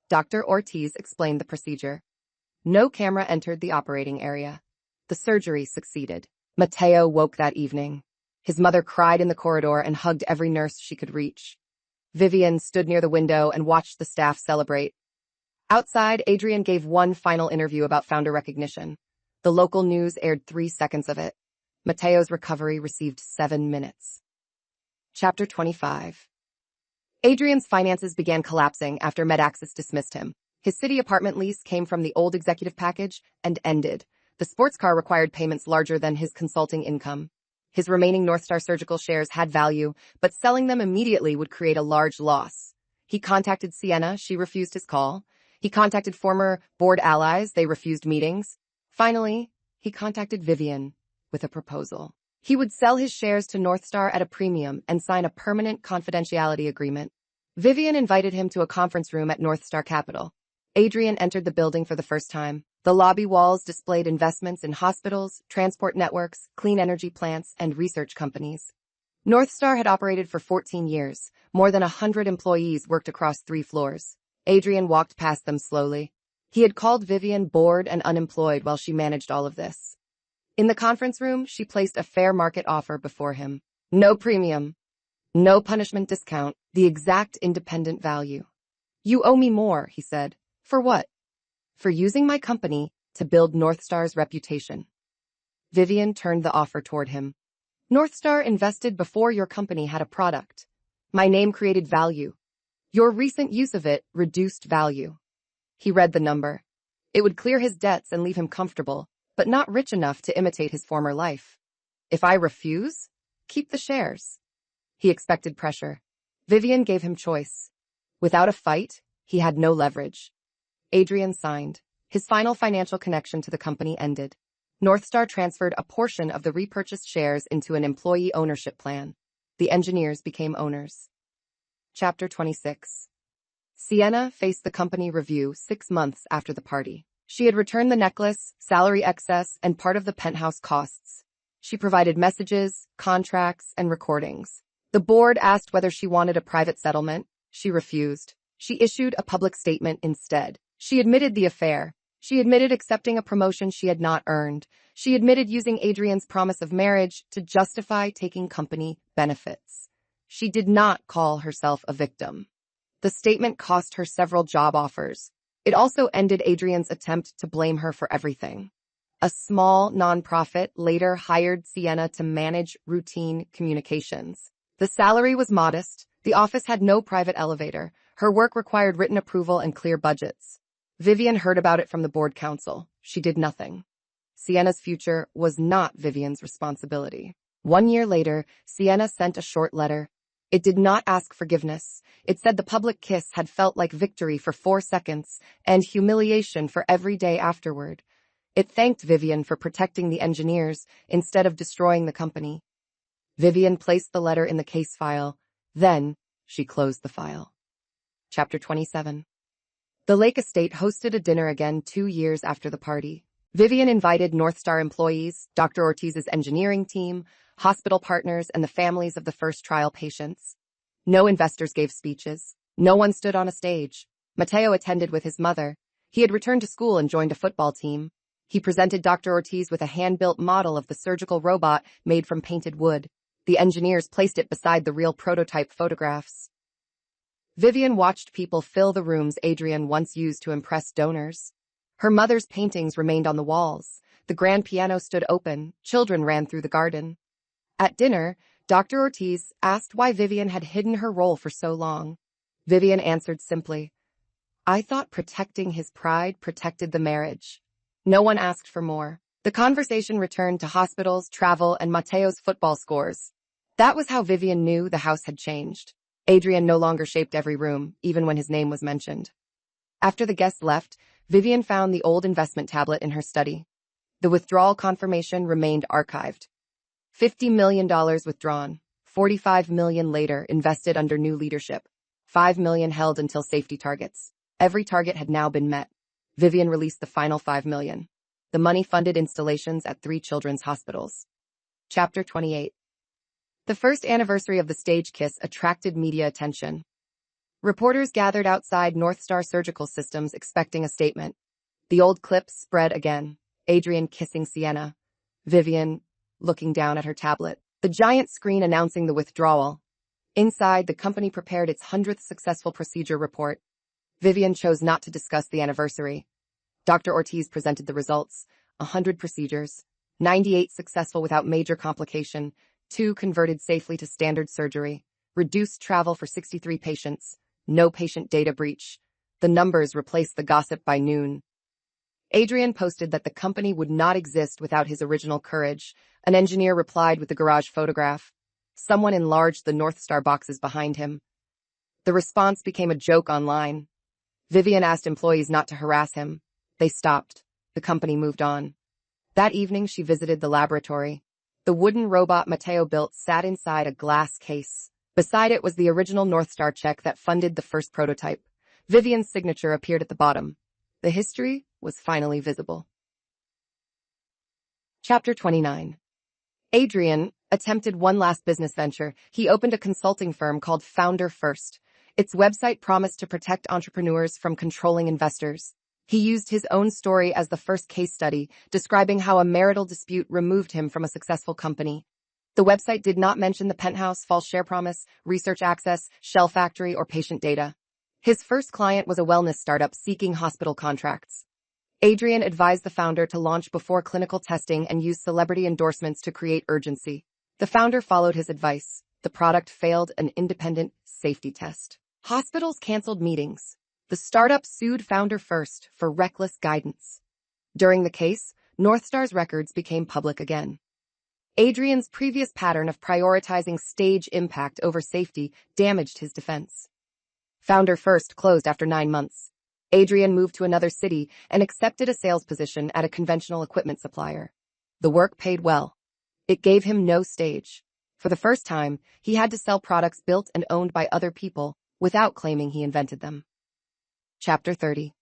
Dr. Ortiz explained the procedure. No camera entered the operating area. The surgery succeeded. Mateo woke that evening. His mother cried in the corridor and hugged every nurse she could reach. Vivian stood near the window and watched the staff celebrate. Outside, Adrian gave one final interview about founder recognition. The local news aired 3 seconds of it. Mateo's recovery received 7 minutes. Chapter 25. Adrian's finances began collapsing after MedAccess dismissed him. His city apartment lease came from the old executive package and ended. The sports car required payments larger than his consulting income. His remaining Northstar Surgical shares had value, but selling them immediately would create a large loss. He contacted Sienna. She refused his call. He contacted former board allies. They refused meetings. Finally, he contacted Vivian with a proposal. He would sell his shares to Northstar at a premium and sign a permanent confidentiality agreement. Vivian invited him to a conference room at Northstar Capital. Adrian entered the building for the first time. The lobby walls displayed investments in hospitals, transport networks, clean energy plants, and research companies. Northstar had operated for 14 years. More than 100 employees worked across 3 floors. Adrian walked past them slowly. He had called Vivian bored and unemployed while she managed all of this. In the conference room, she placed a fair market offer before him. No premium. No punishment discount. The exact independent value. You owe me more, he said. For what? For using my company to build Northstar's reputation. Vivian turned the offer toward him. Northstar invested before your company had a product. My name created value. Your recent use of it reduced value. He read the number. It would clear his debts and leave him comfortable, but not rich enough to imitate his former life. If I refuse, keep the shares. He expected pressure. Vivian gave him choice. Without a fight, he had no leverage. Adrian signed. His final financial connection to the company ended. Northstar transferred a portion of the repurchased shares into an employee ownership plan. The engineers became owners. Chapter 26. Sienna faced the company review 6 months after the party. She had returned the necklace, salary excess, and part of the penthouse costs. She provided messages, contracts, and recordings. The board asked whether she wanted a private settlement. She refused. She issued a public statement instead. She admitted the affair. She admitted accepting a promotion she had not earned. She admitted using Adrian's promise of marriage to justify taking company benefits. She did not call herself a victim. The statement cost her several job offers. It also ended Adrian's attempt to blame her for everything. A small nonprofit later hired Sienna to manage routine communications. The salary was modest. The office had no private elevator. Her work required written approval and clear budgets. Vivian heard about it from the board council. She did nothing. Sienna's future was not Vivian's responsibility. 1 year later, Sienna sent a short letter. It did not ask forgiveness. It said the public kiss had felt like victory for 4 seconds and humiliation for every day afterward. It thanked Vivian for protecting the engineers instead of destroying the company. Vivian placed the letter in the case file. Then, she closed the file. Chapter 27. The Lake Estate hosted a dinner again 2 years after the party. Vivian invited Northstar employees, Dr. Ortiz's engineering team, hospital partners, and the families of the first trial patients. No investors gave speeches. No one stood on a stage. Mateo attended with his mother. He had returned to school and joined a football team. He presented Dr. Ortiz with a hand-built model of the surgical robot made from painted wood. The engineers placed it beside the real prototype photographs. Vivian watched people fill the rooms Adrian once used to impress donors. Her mother's paintings remained on the walls. The grand piano stood open. Children ran through the garden. At dinner, Dr. Ortiz asked why Vivian had hidden her role for so long. Vivian answered simply, "I thought protecting his pride protected the marriage." No one asked for more. The conversation returned to hospitals, travel, and Mateo's football scores. That was how Vivian knew the house had changed. Adrian no longer shaped every room, even when his name was mentioned. After the guests left, Vivian found the old investment tablet in her study. The withdrawal confirmation remained archived. $50 million withdrawn, $45 million later invested under new leadership, $5 million held until safety targets. Every target had now been met. Vivian released the final $5 million. The money funded installations at 3 children's hospitals. Chapter 28. The first anniversary of the stage kiss attracted media attention. Reporters gathered outside North Star Surgical Systems expecting a statement. The old clip spread again. Adrian kissing Sienna. Vivian looking down at her tablet. The giant screen announcing the withdrawal. Inside, the company prepared its 100th successful procedure report. Vivian chose not to discuss the anniversary. Dr. Ortiz presented the results. 100 procedures. 98 successful without major complication. 2 converted safely to standard surgery. Reduced travel for 63 patients. No patient data breach. The numbers replaced the gossip by noon. Adrian posted that the company would not exist without his original courage. An engineer replied with the garage photograph. Someone enlarged the North Star boxes behind him. The response became a joke online. Vivian asked employees not to harass him. They stopped. The company moved on. That evening, she visited the laboratory. The wooden robot Mateo built sat inside a glass case. Beside it was the original North Star check that funded the first prototype. Vivian's signature appeared at the bottom. The history was finally visible. Chapter 29. Adrian attempted one last business venture. He opened a consulting firm called Founder First. Its website promised to protect entrepreneurs from controlling investors. He used his own story as the first case study, describing how a marital dispute removed him from a successful company. The website did not mention the penthouse, false share promise, research access, shell factory, or patient data. His first client was a wellness startup seeking hospital contracts. Adrian advised the founder to launch before clinical testing and use celebrity endorsements to create urgency. The founder followed his advice. The product failed an independent safety test. Hospitals canceled meetings. The startup sued Founder First for reckless guidance. During the case, North Star's records became public again. Adrian's previous pattern of prioritizing stage impact over safety damaged his defense. Founder First closed after 9 months. Adrian moved to another city and accepted a sales position at a conventional equipment supplier. The work paid well. It gave him no stage. For the first time, he had to sell products built and owned by other people without claiming he invented them. Chapter 30.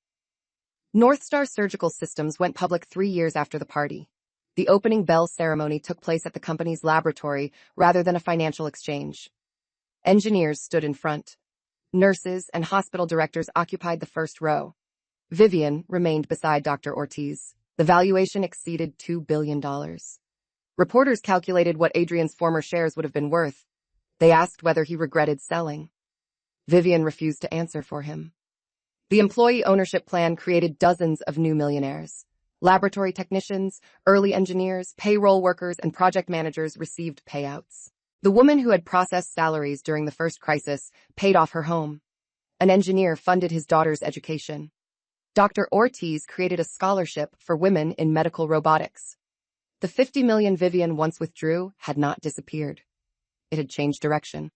North Star Surgical Systems went public 3 years after the party. The opening bell ceremony took place at the company's laboratory rather than a financial exchange. Engineers stood in front. Nurses and hospital directors occupied the first row. Vivian remained beside Dr. Ortiz. The valuation exceeded $2 billion. Reporters calculated what Adrian's former shares would have been worth. They asked whether he regretted selling. Vivian refused to answer for him. The employee ownership plan created dozens of new millionaires. Laboratory technicians, early engineers, payroll workers, and project managers received payouts. The woman who had processed salaries during the first crisis paid off her home. An engineer funded his daughter's education. Dr. Ortiz created a scholarship for women in medical robotics. The $50 million Vivian once withdrew had not disappeared. It had changed direction.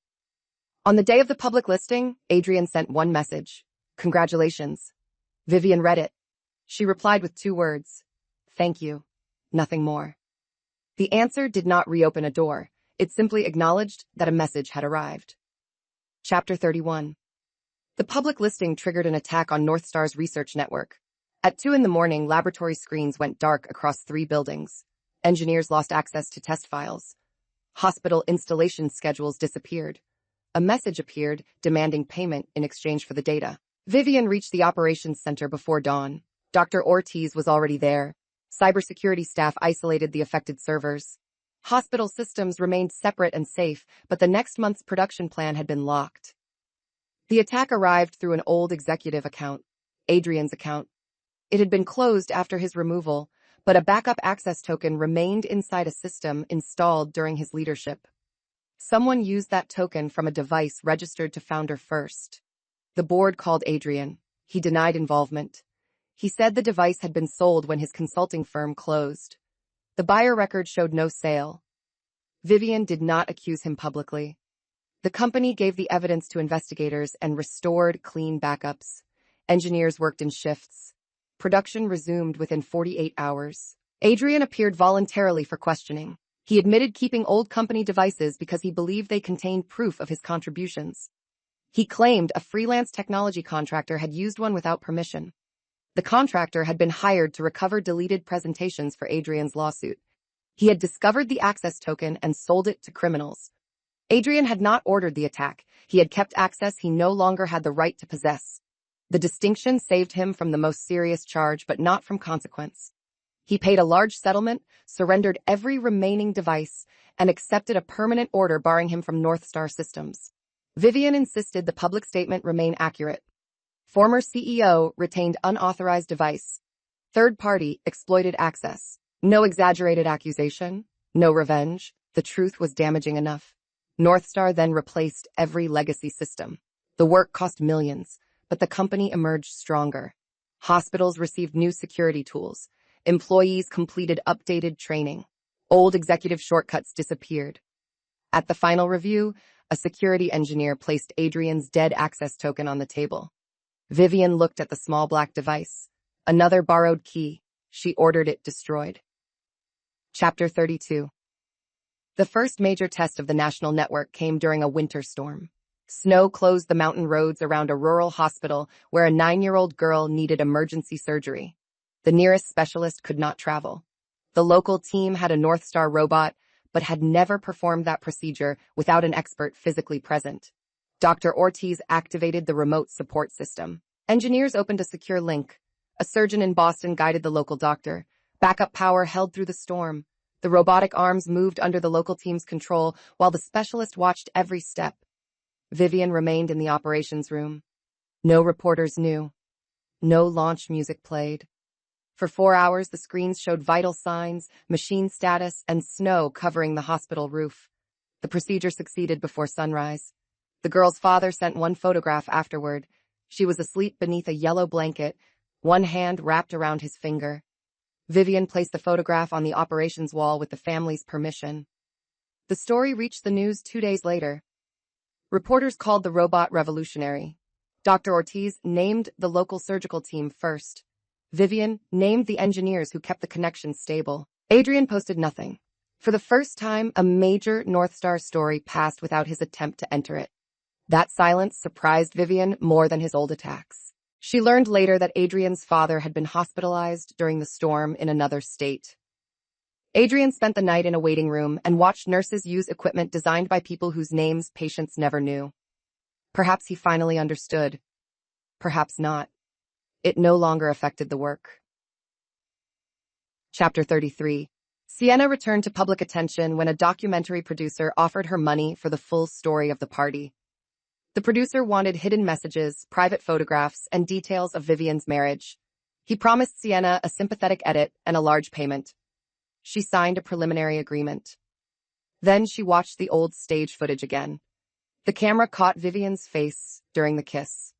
On the day of the public listing, Adrian sent one message. "Congratulations." Vivian read it. She replied with 2 words. "Thank you." Nothing more. The answer did not reopen a door. It simply acknowledged that a message had arrived. Chapter 31. The public listing triggered an attack on North Star's research network. At 2 a.m, laboratory screens went dark across 3 buildings. Engineers lost access to test files. Hospital installation schedules disappeared. A message appeared demanding payment in exchange for the data. Vivian reached the operations center before dawn. Dr. Ortiz was already there. Cybersecurity staff isolated the affected servers. Hospital systems remained separate and safe, but the next month's production plan had been locked. The attack arrived through an old executive account, Adrian's account. It had been closed after his removal, but a backup access token remained inside a system installed during his leadership. Someone used that token from a device registered to Founder first. The board called Adrian. He denied involvement. He said the device had been sold when his consulting firm closed. The buyer record showed no sale. Vivian did not accuse him publicly. The company gave the evidence to investigators and restored clean backups. Engineers worked in shifts. Production resumed within 48 hours. Adrian appeared voluntarily for questioning. He admitted keeping old company devices because he believed they contained proof of his contributions. He claimed a freelance technology contractor had used one without permission. The contractor had been hired to recover deleted presentations for Adrian's lawsuit. He had discovered the access token and sold it to criminals. Adrian had not ordered the attack. He had kept access he no longer had the right to possess. The distinction saved him from the most serious charge, but not from consequence. He paid a large settlement, surrendered every remaining device, and accepted a permanent order barring him from North Star Systems. Vivian insisted the public statement remain accurate. Former CEO retained unauthorized device. Third party exploited access. No exaggerated accusation. No revenge. The truth was damaging enough. North Star then replaced every legacy system. The work cost millions, but the company emerged stronger. Hospitals received new security tools. Employees completed updated training. Old executive shortcuts disappeared. At the final review, a security engineer placed Adrian's dead access token on the table. Vivian looked at the small black device. Another borrowed key. She ordered it destroyed. Chapter 32. The first major test of the national network came during a winter storm. Snow closed the mountain roads around a rural hospital where a 9-year-old girl needed emergency surgery. The nearest specialist could not travel. The local team had a North Star robot, but had never performed that procedure without an expert physically present. Dr. Ortiz activated the remote support system. Engineers opened a secure link. A surgeon in Boston guided the local doctor. Backup power held through the storm. The robotic arms moved under the local team's control while the specialist watched every step. Vivian remained in the operations room. No reporters knew. No launch music played. For 4 hours, the screens showed vital signs, machine status, and snow covering the hospital roof. The procedure succeeded before sunrise. The girl's father sent one photograph afterward. She was asleep beneath a yellow blanket, one hand wrapped around his finger. Vivian placed the photograph on the operations wall with the family's permission. The story reached the news 2 days later. Reporters called the robot revolutionary. Dr. Ortiz named the local surgical team first. Vivian named the engineers who kept the connection stable. Adrian posted nothing. For the first time, a major North Star story passed without his attempt to enter it. That silence surprised Vivian more than his old attacks. She learned later that Adrian's father had been hospitalized during the storm in another state. Adrian spent the night in a waiting room and watched nurses use equipment designed by people whose names patients never knew. Perhaps he finally understood. Perhaps not. It no longer affected the work. Chapter 33. Sienna returned to public attention when a documentary producer offered her money for the full story of the party. The producer wanted hidden messages, private photographs, and details of Vivian's marriage. He promised Sienna a sympathetic edit and a large payment. She signed a preliminary agreement. Then she watched the old stage footage again. The camera caught Vivian's face during the kiss.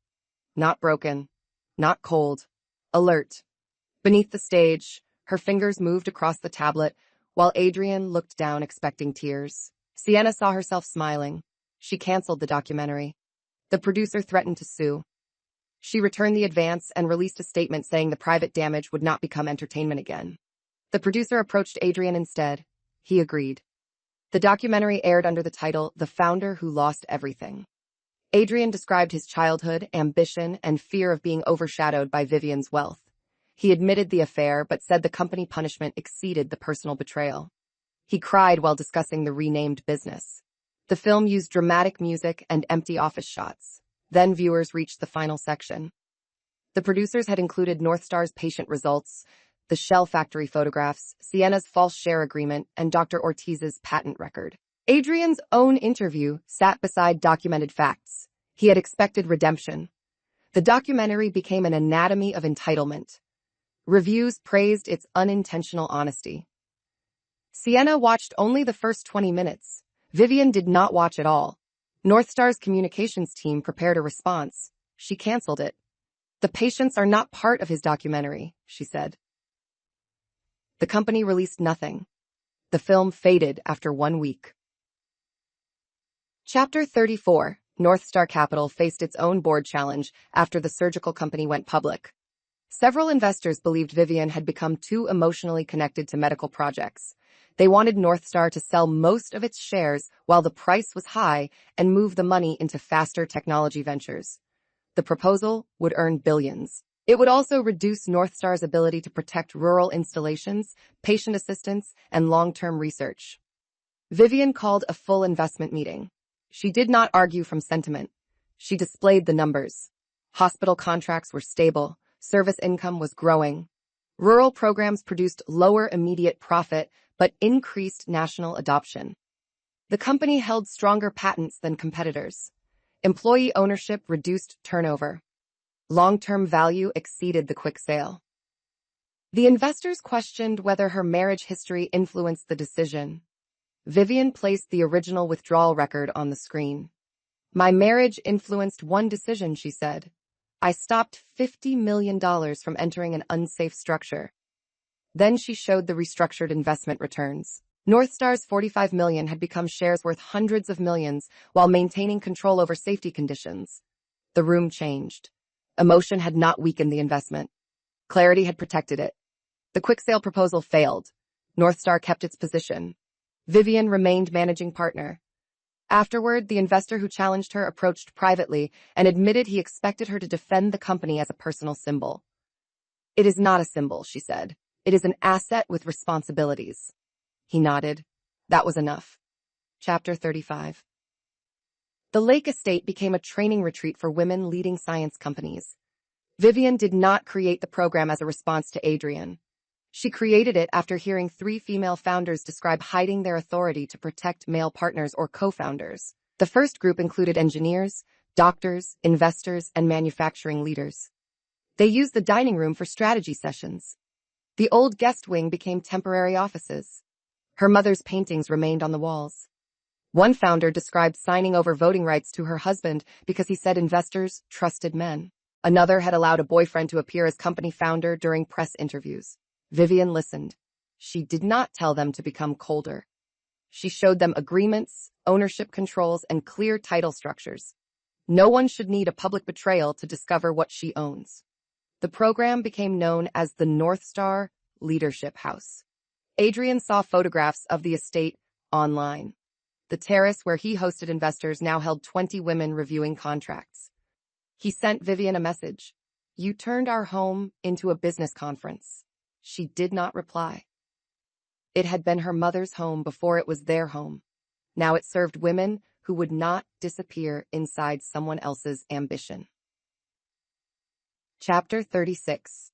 Not broken. Not cold. Alert. Beneath the stage, her fingers moved across the tablet, while Adrian looked down expecting tears. Sienna saw herself smiling. She canceled the documentary. The producer threatened to sue. She returned the advance and released a statement saying the private damage would not become entertainment again. The producer approached Adrian instead. He agreed. The documentary aired under the title The Founder Who Lost Everything. Adrian described his childhood, ambition, and fear of being overshadowed by Vivian's wealth. He admitted the affair, but said the company punishment exceeded the personal betrayal. He cried while discussing the renamed business. The film used dramatic music and empty office shots. Then viewers reached the final section. The producers had included North Star's patient results, the Shell factory photographs, Sienna's false share agreement, and Dr. Ortiz's patent record. Adrian's own interview sat beside documented facts. He had expected redemption. The documentary became an anatomy of entitlement. Reviews praised its unintentional honesty. Sienna watched only the first 20 minutes. Vivian did not watch at all. North Star's communications team prepared a response. She canceled it. The patients are not part of his documentary, she said. The company released nothing. The film faded after 1 week. Chapter 34. North Star Capital faced its own board challenge after the surgical company went public. Several investors believed Vivian had become too emotionally connected to medical projects. They wanted North Star to sell most of its shares while the price was high and move the money into faster technology ventures. The proposal would earn billions. It would also reduce North Star's ability to protect rural installations, patient assistance, and long-term research. Vivian called a full investment meeting. She did not argue from sentiment. She displayed the numbers. Hospital contracts were stable. Service income was growing. Rural programs produced lower immediate profit, but increased national adoption. The company held stronger patents than competitors. Employee ownership reduced turnover. Long-term value exceeded the quick sale. The investors questioned whether her marriage history influenced the decision. Vivian placed the original withdrawal record on the screen. My marriage influenced one decision, she said. I stopped $50 million from entering an unsafe structure. Then she showed the restructured investment returns. North Star's $45 million had become shares worth hundreds of millions while maintaining control over safety conditions. The room changed. Emotion had not weakened the investment. Clarity had protected it. The quick sale proposal failed. North Star kept its position. Vivian remained managing partner. Afterward, the investor who challenged her approached privately and admitted he expected her to defend the company as a personal symbol. It is not a symbol, she said. It is an asset with responsibilities. He nodded. That was enough. Chapter 35. The Lake Estate became a training retreat for women leading science companies. Vivian did not create the program as a response to Adrian. She created it after hearing 3 female founders describe hiding their authority to protect male partners or co-founders. The first group included engineers, doctors, investors, and manufacturing leaders. They used the dining room for strategy sessions. The old guest wing became temporary offices. Her mother's paintings remained on the walls. One founder described signing over voting rights to her husband because he said investors trusted men. Another had allowed a boyfriend to appear as company founder during press interviews. Vivian listened. She did not tell them to become colder. She showed them agreements, ownership controls, and clear title structures. No one should need a public betrayal to discover what she owns. The program became known as the North Star Leadership House. Adrian saw photographs of the estate online. The terrace where he hosted investors now held 20 women reviewing contracts. He sent Vivian a message. You turned our home into a business conference. She did not reply. It had been her mother's home before it was their home. Now it served women who would not disappear inside someone else's ambition. Chapter 36.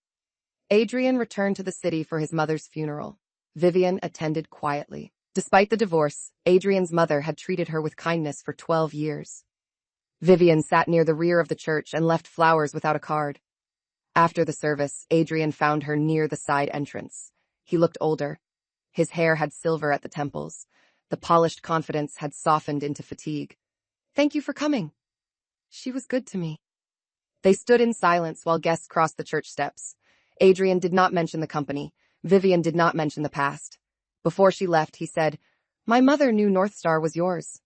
Adrian returned to the city for his mother's funeral. Vivian attended quietly. Despite the divorce, Adrian's mother had treated her with kindness for 12 years. Vivian sat near the rear of the church and left flowers without a card. After the service, Adrian found her near the side entrance. He looked older. His hair had silver at the temples. The polished confidence had softened into fatigue. Thank you for coming. She was good to me. They stood in silence while guests crossed the church steps. Adrian did not mention the company. Vivian did not mention the past. Before she left, he said, My mother knew North Star was yours.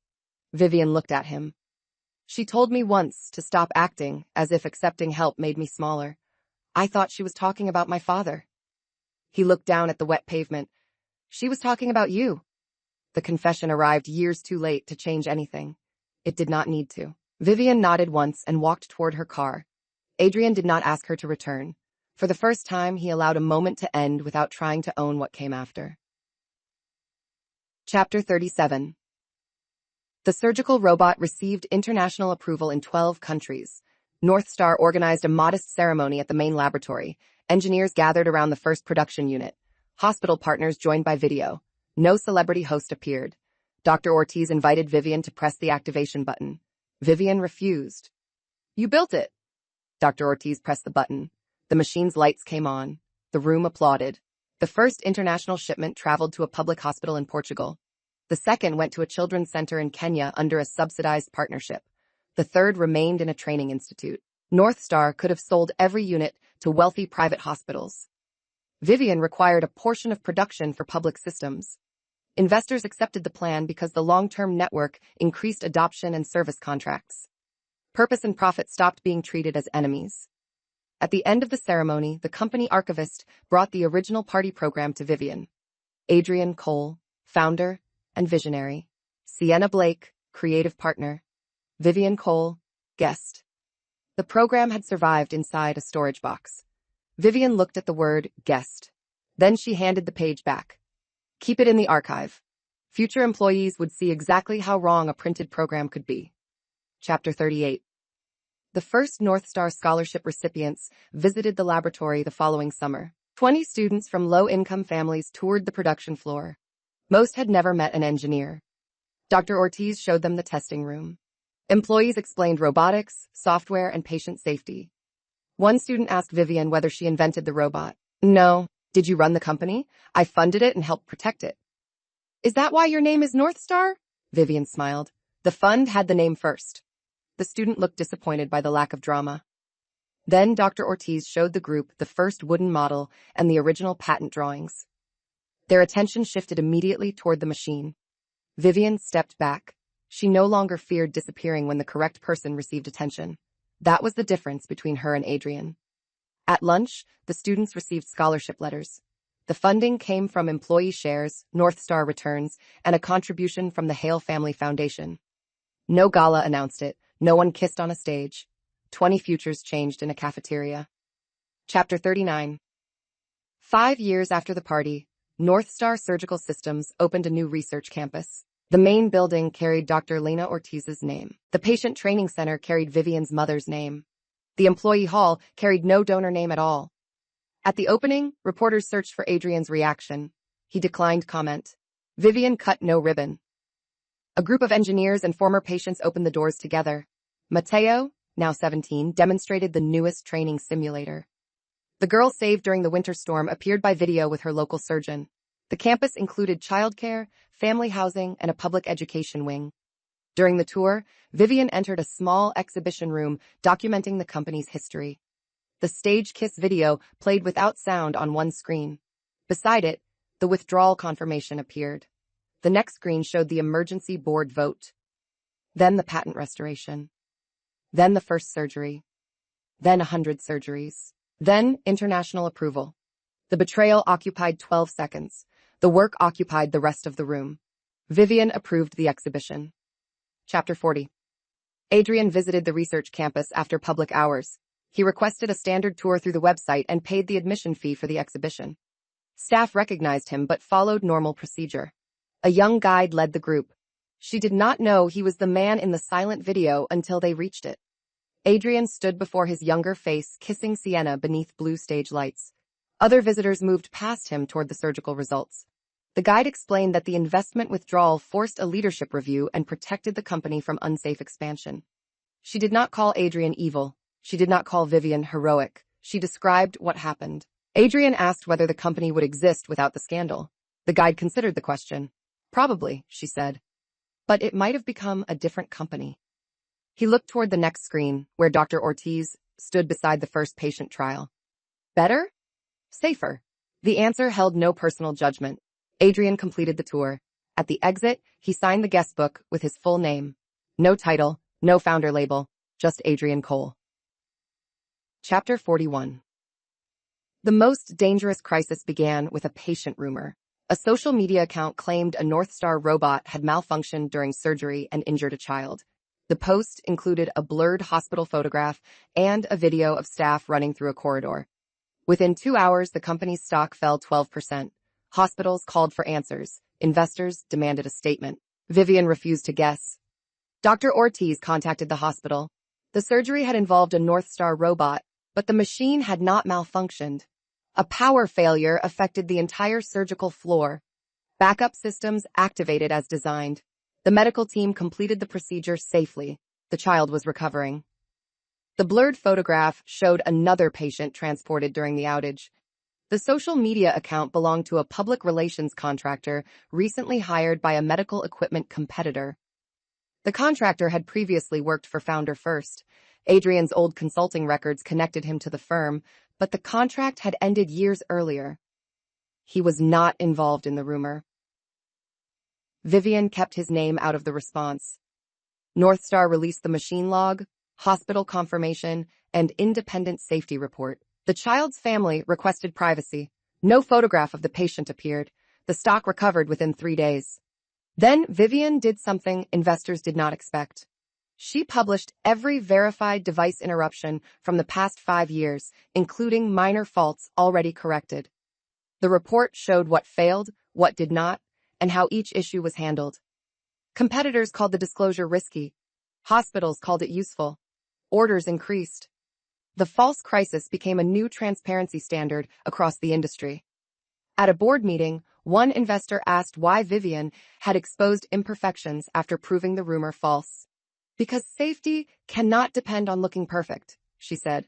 Vivian looked at him. She told me once to stop acting as if accepting help made me smaller. I thought she was talking about my father. He looked down at the wet pavement. She was talking about you. The confession arrived years too late to change anything. It did not need to. Vivian nodded once and walked toward her car. Adrian did not ask her to return. For the first time, he allowed a moment to end without trying to own what came after. Chapter 37. The surgical robot received international approval in 12 countries. North Star organized a modest ceremony at the main laboratory. Engineers gathered around the first production unit. Hospital partners joined by video. No celebrity host appeared. Dr. Ortiz invited Vivian to press the activation button. Vivian refused. "You built it." Dr. Ortiz pressed the button. The machine's lights came on. The room applauded. The first international shipment traveled to a public hospital in Portugal. The second went to a children's center in Kenya under a subsidized partnership. The third remained in a training institute. North Star could have sold every unit to wealthy private hospitals. Vivian required a portion of production for public systems. Investors accepted the plan because the long-term network increased adoption and service contracts. Purpose and profit stopped being treated as enemies. At the end of the ceremony, the company archivist brought the original party program to Vivian. Adrian Cole, founder and visionary. Sienna Blake, creative partner. Vivian Cole, guest. The program had survived inside a storage box. Vivian looked at the word guest. Then she handed the page back. "Keep it in the archive." Future employees would see exactly how wrong a printed program could be. Chapter 38. The first North Star Scholarship recipients visited the laboratory the following summer. 20 students from low-income families toured the production floor. Most had never met an engineer. Dr. Ortiz showed them the testing room. Employees explained robotics, software, and patient safety. One student asked Vivian whether she invented the robot. "No. Did you run the company? I funded it and helped protect it." "Is that why your name is North Star?" Vivian smiled. "The fund had the name first." The student looked disappointed by the lack of drama. Then Dr. Ortiz showed the group the first wooden model and the original patent drawings. Their attention shifted immediately toward the machine. Vivian stepped back. She no longer feared disappearing when the correct person received attention. That was the difference between her and Adrian. At lunch, the students received scholarship letters. The funding came from employee shares, North Star returns, and a contribution from the Hale Family Foundation. No gala announced it. No one kissed on a stage. 20 futures changed in a cafeteria. Chapter 39. 5 years after the party, North Star Surgical Systems opened a new research campus. The main building carried Dr. Lena Ortiz's name. The patient training center carried Vivian's mother's name. The employee hall carried no donor name at all. At the opening, reporters searched for Adrian's reaction. He declined comment. Vivian cut no ribbon. A group of engineers and former patients opened the doors together. Mateo, now 17, demonstrated the newest training simulator. The girl saved during the winter storm appeared by video with her local surgeon. The campus included childcare, family housing, and a public education wing. During the tour, Vivian entered a small exhibition room documenting the company's history. The stage kiss video played without sound on one screen. Beside it, the withdrawal confirmation appeared. The next screen showed the emergency board vote. Then the patent restoration. Then the first surgery. Then 100 surgeries. Then international approval. The betrayal occupied 12 seconds. The work occupied the rest of the room. Vivian approved the exhibition. Chapter 40. Adrian visited the research campus after public hours. He requested a standard tour through the website and paid the admission fee for the exhibition. Staff recognized him but followed normal procedure. A young guide led the group. She did not know he was the man in the silent video until they reached it. Adrian stood before his younger face, kissing Sienna beneath blue stage lights. Other visitors moved past him toward the surgical results. The guide explained that the investment withdrawal forced a leadership review and protected the company from unsafe expansion. She did not call Adrian evil. She did not call Vivian heroic. She described what happened. Adrian asked whether the company would exist without the scandal. The guide considered the question. "Probably," she said. "But it might have become a different company." He looked toward the next screen, where Dr. Ortiz stood beside the first patient trial. Better? Safer. The answer held no personal judgment. Adrian completed the tour. At the exit, he signed the guest book with his full name. No title, no founder label, just Adrian Cole. Chapter 41. The most dangerous crisis began with a patient rumor. A social media account claimed a North Star robot had malfunctioned during surgery and injured a child. The post included a blurred hospital photograph and a video of staff running through a corridor. Within 2 hours, the company's stock fell 12%. Hospitals called for answers. Investors demanded a statement. Vivian refused to guess. Dr. Ortiz contacted the hospital. The surgery had involved a North Star robot, but the machine had not malfunctioned. A power failure affected the entire surgical floor. Backup systems activated as designed. The medical team completed the procedure safely. The child was recovering. The blurred photograph showed another patient transported during the outage. The social media account belonged to a public relations contractor recently hired by a medical equipment competitor. The contractor had previously worked for Founder First. Adrian's old consulting records connected him to the firm, but the contract had ended years earlier. He was not involved in the rumor. Vivian kept his name out of the response. North Star released the machine log, hospital confirmation, and independent safety report. The child's family requested privacy. No photograph of the patient appeared. The stock recovered within 3 days. Then Vivian did something investors did not expect. She published every verified device interruption from the past 5 years, including minor faults already corrected. The report showed what failed, what did not, and how each issue was handled. Competitors called the disclosure risky. Hospitals called it useful. Orders increased. The false crisis became a new transparency standard across the industry. At a board meeting, one investor asked why Vivian had exposed imperfections after proving the rumor false. Because safety cannot depend on looking perfect, she said.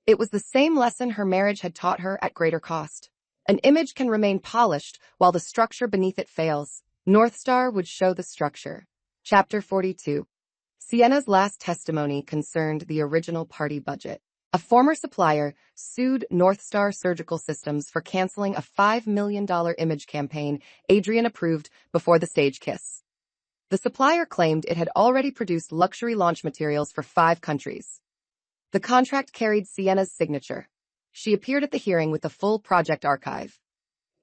It was the same lesson her marriage had taught her at greater cost. An image can remain polished while the structure beneath it fails. North Star would show the structure. Chapter 42. Sienna's last testimony concerned the original party budget. A former supplier sued North Star Surgical Systems for canceling a $5 million image campaign Adrian approved before the stage kiss. The supplier claimed it had already produced luxury launch materials for 5 countries. The contract carried Sienna's signature. She appeared at the hearing with the full project archive.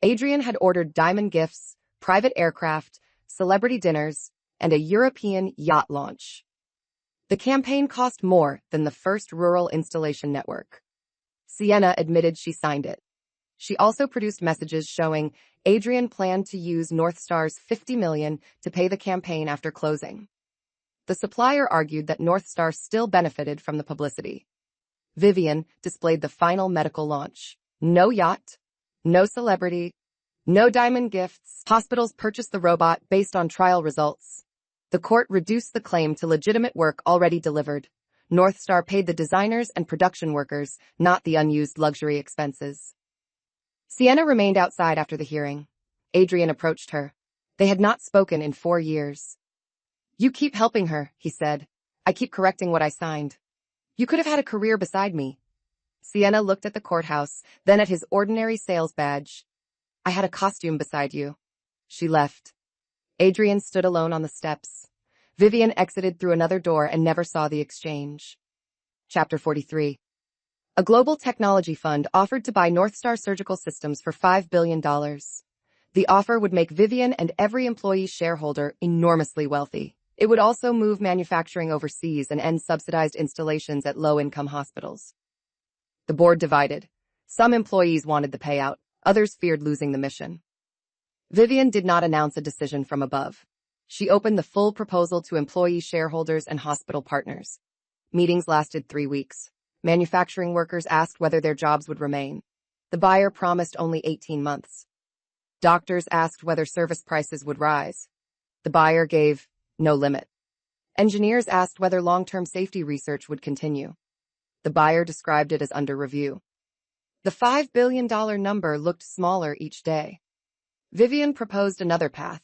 Adrian had ordered diamond gifts, private aircraft, celebrity dinners, and a European yacht launch. The campaign cost more than the first rural installation network. Sienna admitted she signed it. She also produced messages showing Adrian planned to use North Star's $50 million to pay the campaign after closing. The supplier argued that North Star still benefited from the publicity. Vivian displayed the final medical launch. No yacht, no celebrity, no diamond gifts. Hospitals purchased the robot based on trial results. The court reduced the claim to legitimate work already delivered. North Star paid the designers and production workers, not the unused luxury expenses. Sienna remained outside after the hearing. Adrian approached her. They had not spoken in 4 years. You keep helping her, he said. I keep correcting what I signed. You could have had a career beside me. Sienna looked at the courthouse, then at his ordinary sales badge. I had a costume beside you. She left. Adrian stood alone on the steps. Vivian exited through another door and never saw the exchange. Chapter 43. A global technology fund offered to buy North Star Surgical Systems for $5 billion. The offer would make Vivian and every employee shareholder enormously wealthy. It would also move manufacturing overseas and end subsidized installations at low-income hospitals. The board divided. Some employees wanted the payout, others feared losing the mission. Vivian did not announce a decision from above. She opened the full proposal to employee shareholders and hospital partners. Meetings lasted 3 weeks. Manufacturing workers asked whether their jobs would remain. The buyer promised only 18 months. Doctors asked whether service prices would rise. The buyer gave no limit. Engineers asked whether long-term safety research would continue. The buyer described it as under review. The $5 billion number looked smaller each day. Vivian proposed another path.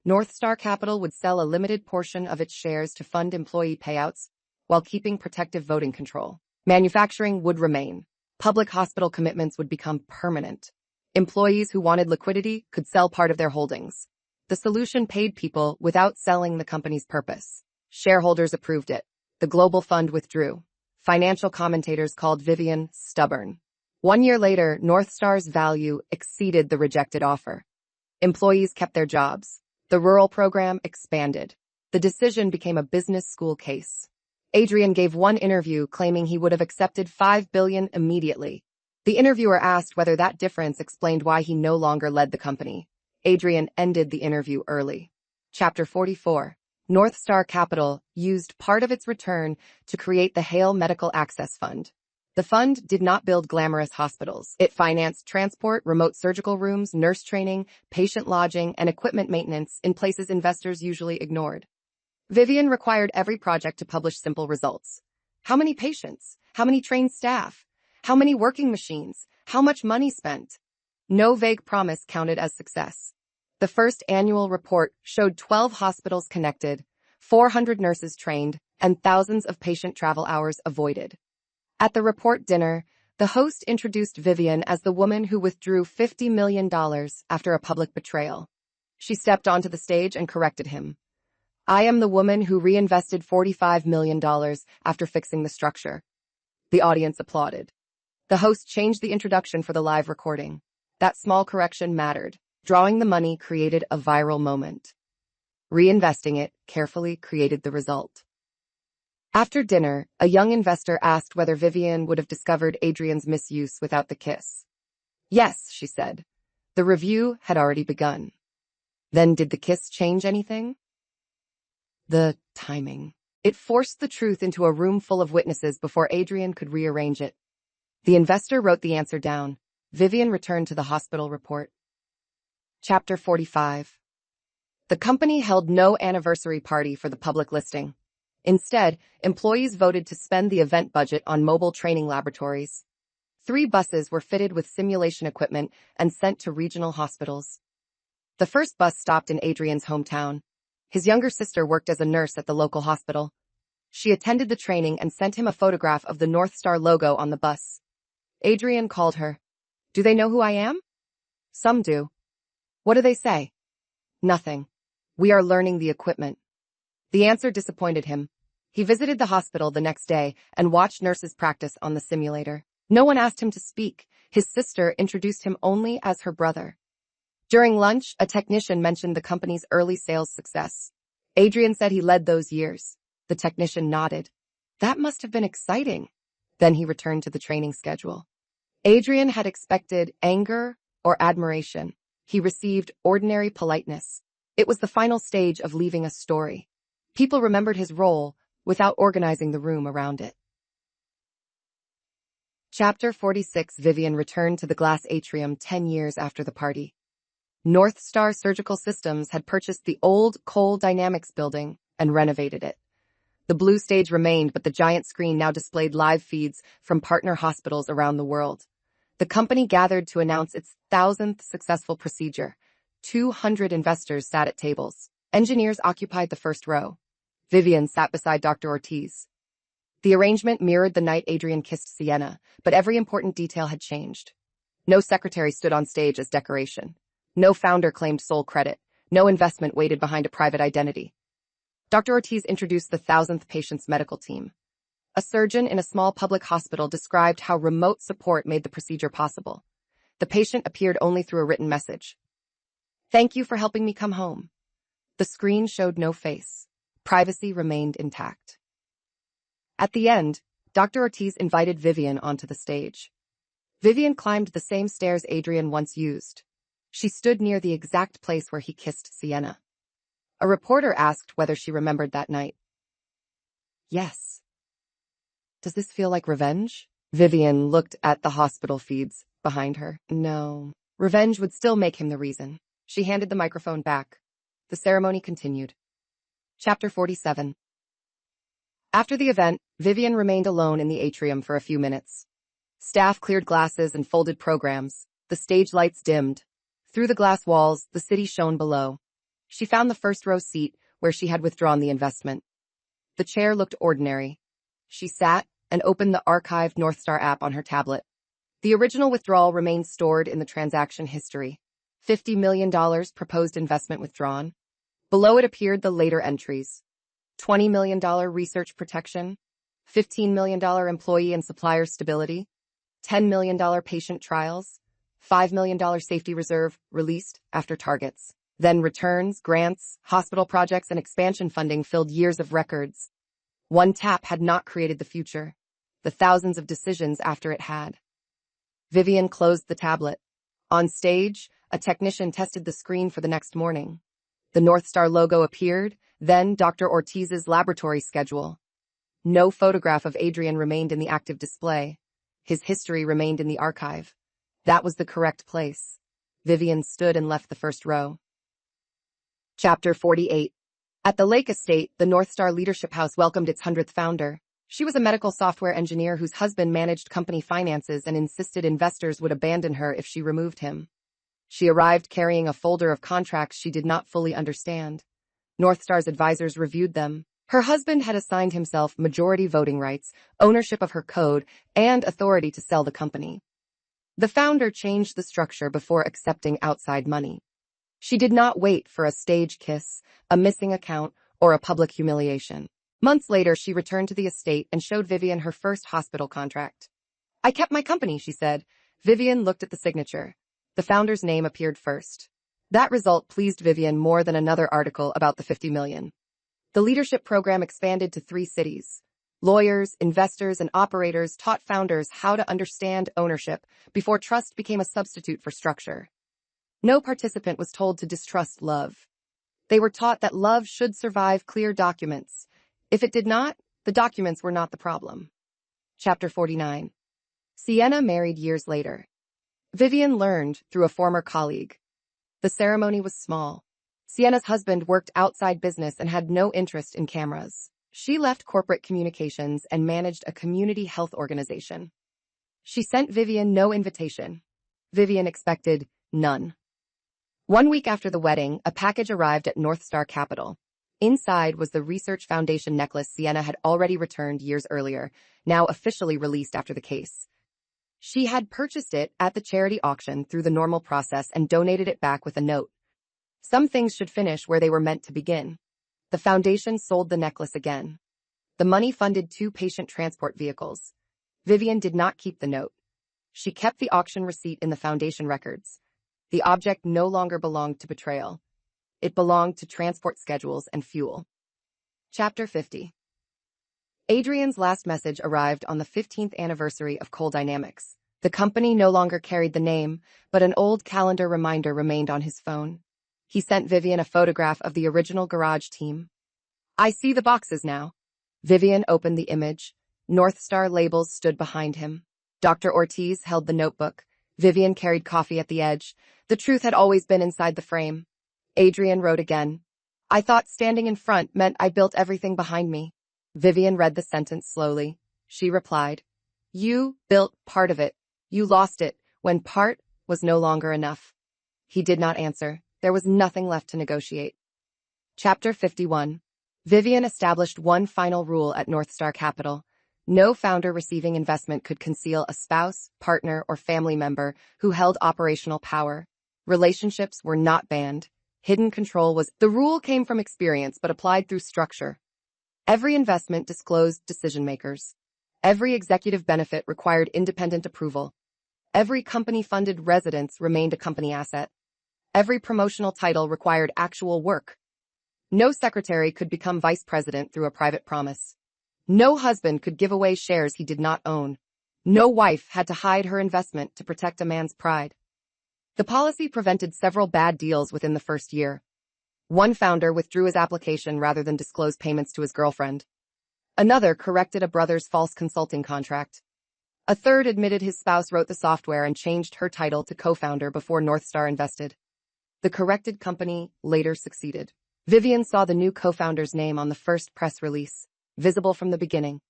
North Star Capital would sell a limited portion of its shares to fund employee payouts while keeping protective voting control. Manufacturing would remain. Public hospital commitments would become permanent. Employees who wanted liquidity could sell part of their holdings. The solution paid people without selling the company's purpose. Shareholders approved it. The global fund withdrew. Financial commentators called Vivian stubborn. 1 year later, North Star's value exceeded the rejected offer. Employees kept their jobs. The rural program expanded. The decision became a business school case. Adrian gave one interview claiming he would have accepted $5 billion immediately. The interviewer asked whether that difference explained why he no longer led the company. Adrian ended the interview early. Chapter 44. North Star Capital used part of its return to create the Hale Medical Access Fund. The fund did not build glamorous hospitals. It financed transport, remote surgical rooms, nurse training, patient lodging, and equipment maintenance in places investors usually ignored. Vivian required every project to publish simple results. How many patients? How many trained staff? How many working machines? How much money spent? No vague promise counted as success. The first annual report showed 12 hospitals connected, 400 nurses trained, and thousands of patient travel hours avoided. At the report dinner, the host introduced Vivian as the woman who withdrew $50 million after a public betrayal. She stepped onto the stage and corrected him. I am the woman who reinvested $45 million after fixing the structure. The audience applauded. The host changed the introduction for the live recording. That small correction mattered. Drawing the money created a viral moment. Reinvesting it carefully created the result. After dinner, a young investor asked whether Vivian would have discovered Adrian's misuse without the kiss. Yes, she said. The review had already begun. Then did the kiss change anything? The timing. It forced the truth into a room full of witnesses before Adrian could rearrange it. The investor wrote the answer down. Vivian returned to the hospital report. Chapter 45. The company held no anniversary party for the public listing. Instead, employees voted to spend the event budget on mobile training laboratories. 3 buses were fitted with simulation equipment and sent to regional hospitals. The first bus stopped in Adrian's hometown. His younger sister worked as a nurse at the local hospital. She attended the training and sent him a photograph of the North Star logo on the bus. Adrian called her. Do they know who I am? Some do. What do they say? Nothing. We are learning the equipment. The answer disappointed him. He visited the hospital the next day and watched nurses practice on the simulator. No one asked him to speak. His sister introduced him only as her brother. During lunch, a technician mentioned the company's early sales success. Adrian said he led those years. The technician nodded. That must have been exciting. Then he returned to the training schedule. Adrian had expected anger or admiration. He received ordinary politeness. It was the final stage of leaving a story. People remembered his role without organizing the room around it. Chapter 46. Vivian returned to the glass atrium 10 years after the party. North Star Surgical Systems had purchased the old Cole Dynamics building and renovated it. The blue stage remained, but the giant screen now displayed live feeds from partner hospitals around the world. The company gathered to announce its 1,000th successful procedure. 200 investors sat at tables. Engineers occupied the first row. Vivian sat beside Dr. Ortiz. The arrangement mirrored the night Adrian kissed Sienna, but every important detail had changed. No secretary stood on stage as decoration. No founder claimed sole credit. No investment waited behind a private identity. Dr. Ortiz introduced the 1,000th patient's medical team. A surgeon in a small public hospital described how remote support made the procedure possible. The patient appeared only through a written message. Thank you for helping me come home. The screen showed no face. Privacy remained intact. At the end, Dr. Ortiz invited Vivian onto the stage. Vivian climbed the same stairs Adrian once used. She stood near the exact place where he kissed Sienna. A reporter asked whether she remembered that night. Yes. Does this feel like revenge? Vivian looked at the hospital feeds behind her. No. Revenge would still make him the reason. She handed the microphone back. The ceremony continued. Chapter 47. After the event, Vivian remained alone in the atrium for a few minutes. Staff cleared glasses and folded programs. The stage lights dimmed. Through the glass walls, the city shone below. She found the first row seat where she had withdrawn the investment. The chair looked ordinary. She sat and opened the archived North Star app on her tablet. The original withdrawal remained stored in the transaction history. $50 million proposed investment withdrawn. Below it appeared the later entries. $20 million research protection, $15 million employee and supplier stability, $10 million patient trials, $5 million safety reserve released after targets. Then returns, grants, hospital projects, and expansion funding filled years of records. One tap had not created the future, the thousands of decisions after it had. Vivian closed the tablet. On stage, a technician tested the screen for the next morning. The North Star logo appeared, Then Dr. Ortiz's laboratory schedule. No photograph of Adrian remained in the active display. His history remained in the archive. That was the correct place. Vivian stood and left the first row. Chapter 48. At the Lake Estate, the North Star Leadership House welcomed its 100th founder. She was a medical software engineer whose husband managed company finances and insisted investors would abandon her if she removed him. She arrived carrying a folder of contracts she did not fully understand. North Star's advisors reviewed them. Her husband had assigned himself majority voting rights, ownership of her code, and authority to sell the company. The founder changed the structure before accepting outside money. She did not wait for a stage kiss, a missing account, or a public humiliation. Months later, she returned to the estate and showed Vivian her first hospital contract. "I kept my company," she said. Vivian looked at the signature. The founder's name appeared first. That result pleased Vivian more than another article about the 50 million. The leadership program expanded to 3 cities. Lawyers, investors, and operators taught founders how to understand ownership before trust became a substitute for structure. No participant was told to distrust love. They were taught that love should survive clear documents. If it did not, the documents were not the problem. Chapter 49. Sienna married years later. Vivian learned through a former colleague. The ceremony was small. Sienna's husband worked outside business and had no interest in cameras. She left corporate communications and managed a community health organization. She sent Vivian no invitation. Vivian expected none. 1 week after the wedding, a package arrived at North Star Capital. Inside was the Research Foundation necklace Sienna had already returned years earlier, now officially released after the case. She had purchased it at the charity auction through the normal process and donated it back with a note. Some things should finish where they were meant to begin. The foundation sold the necklace again. The money funded 2 patient transport vehicles. Vivian did not keep the note. She kept the auction receipt in the foundation records. The object no longer belonged to betrayal. It belonged to transport schedules and fuel. Chapter 50. Adrian's last message arrived on the 15th anniversary of Coal Dynamics. The company no longer carried the name, but an old calendar reminder remained on his phone. He sent Vivian a photograph of the original garage team. "I see the boxes now." Vivian opened the image. North Star labels stood behind him. Dr. Ortiz held the notebook. Vivian carried coffee at the edge. The truth had always been inside the frame. Adrian wrote again. "I thought standing in front meant I built everything behind me." Vivian read the sentence slowly. She replied, "You built part of it. You lost it when part was no longer enough." He did not answer. There was nothing left to negotiate. Chapter 51. Vivian established one final rule at North Star Capital. No founder receiving investment could conceal a spouse, partner, or family member who held operational power. Relationships were not banned. Hidden control was. The rule came from experience but applied through structure. Every investment disclosed decision-makers. Every executive benefit required independent approval. Every company-funded residence remained a company asset. Every promotional title required actual work. No secretary could become vice president through a private promise. No husband could give away shares he did not own. No wife had to hide her investment to protect a man's pride. The policy prevented several bad deals within the first year. One founder withdrew his application rather than disclose payments to his girlfriend. Another corrected a brother's false consulting contract. A third admitted his spouse wrote the software and changed her title to co-founder before North Star invested. The corrected company later succeeded. Vivian saw the new co-founder's name on the first press release, visible from the beginning.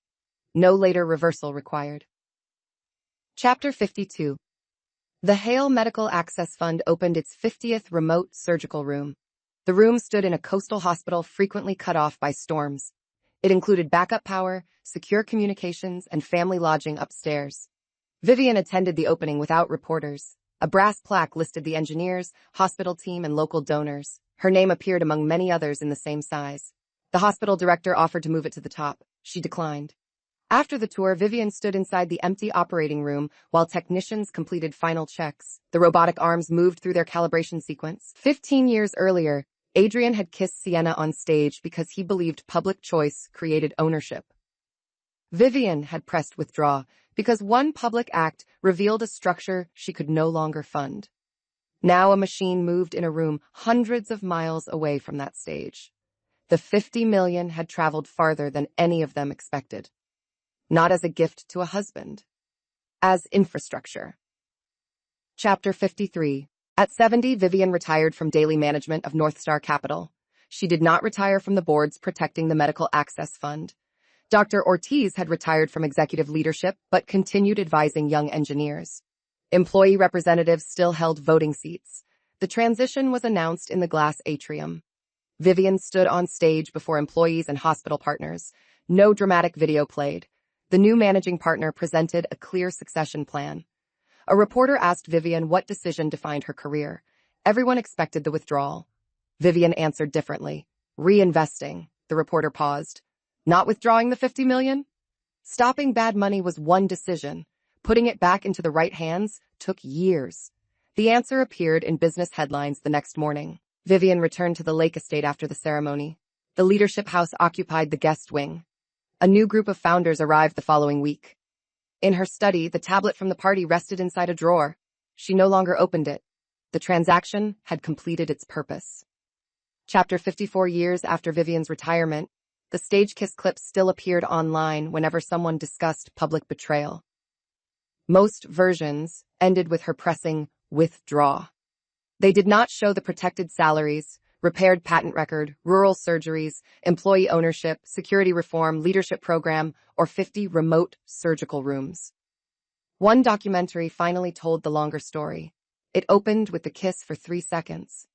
No later reversal required. Chapter 52. The Hale Medical Access Fund opened its 50th remote surgical room. The room stood in a coastal hospital frequently cut off by storms. It included backup power, secure communications, and family lodging upstairs. Vivian attended the opening without reporters. A brass plaque listed the engineers, hospital team, and local donors. Her name appeared among many others in the same size. The hospital director offered to move it to the top. She declined. After the tour, Vivian stood inside the empty operating room while technicians completed final checks. The robotic arms moved through their calibration sequence. 15 years earlier, Adrian had kissed Sienna on stage because he believed public choice created ownership. Vivian had pressed withdraw because one public act revealed a structure she could no longer fund. Now a machine moved in a room hundreds of miles away from that stage. The 50 million had traveled farther than any of them expected. Not as a gift to a husband, as infrastructure. Chapter 53. At 70, Vivian retired from daily management of North Star Capital. She did not retire from the boards protecting the Medical Access Fund. Dr. Ortiz had retired from executive leadership but continued advising young engineers. Employee representatives still held voting seats. The transition was announced in the glass atrium. Vivian stood on stage before employees and hospital partners. No dramatic video played. The new managing partner presented a clear succession plan. A reporter asked Vivian what decision defined her career. Everyone expected the withdrawal. Vivian answered differently. Reinvesting. The reporter paused. Not withdrawing the 50 million? Stopping bad money was one decision. Putting it back into the right hands took years. The answer appeared in business headlines the next morning. Vivian returned to the lake estate after the ceremony. The leadership house occupied the guest wing. A new group of founders arrived the following week. In her study, the tablet from the party rested inside a drawer. She no longer opened it. The transaction had completed its purpose. Chapter 54. Years after Vivian's retirement, the stage kiss clips still appeared online whenever someone discussed public betrayal. Most versions ended with her pressing withdraw. They did not show the protected salaries, repaired patent record, rural surgeries, employee ownership, security reform, leadership program, or 50 remote surgical rooms. One documentary finally told the longer story. It opened with the kiss for 3 seconds.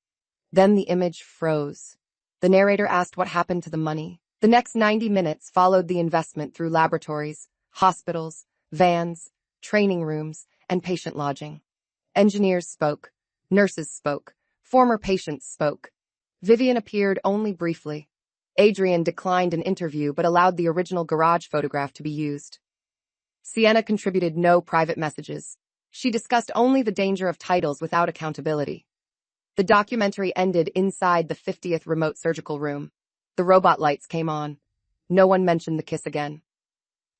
Then the image froze. The narrator asked what happened to the money. The next 90 minutes followed the investment through laboratories, hospitals, vans, training rooms, and patient lodging. Engineers spoke. Nurses spoke. Former patients spoke. Vivian appeared only briefly. Adrian declined an interview but allowed the original garage photograph to be used. Sienna contributed no private messages. She discussed only the danger of titles without accountability. The documentary ended inside the 50th remote surgical room. The robot lights came on. No one mentioned the kiss again.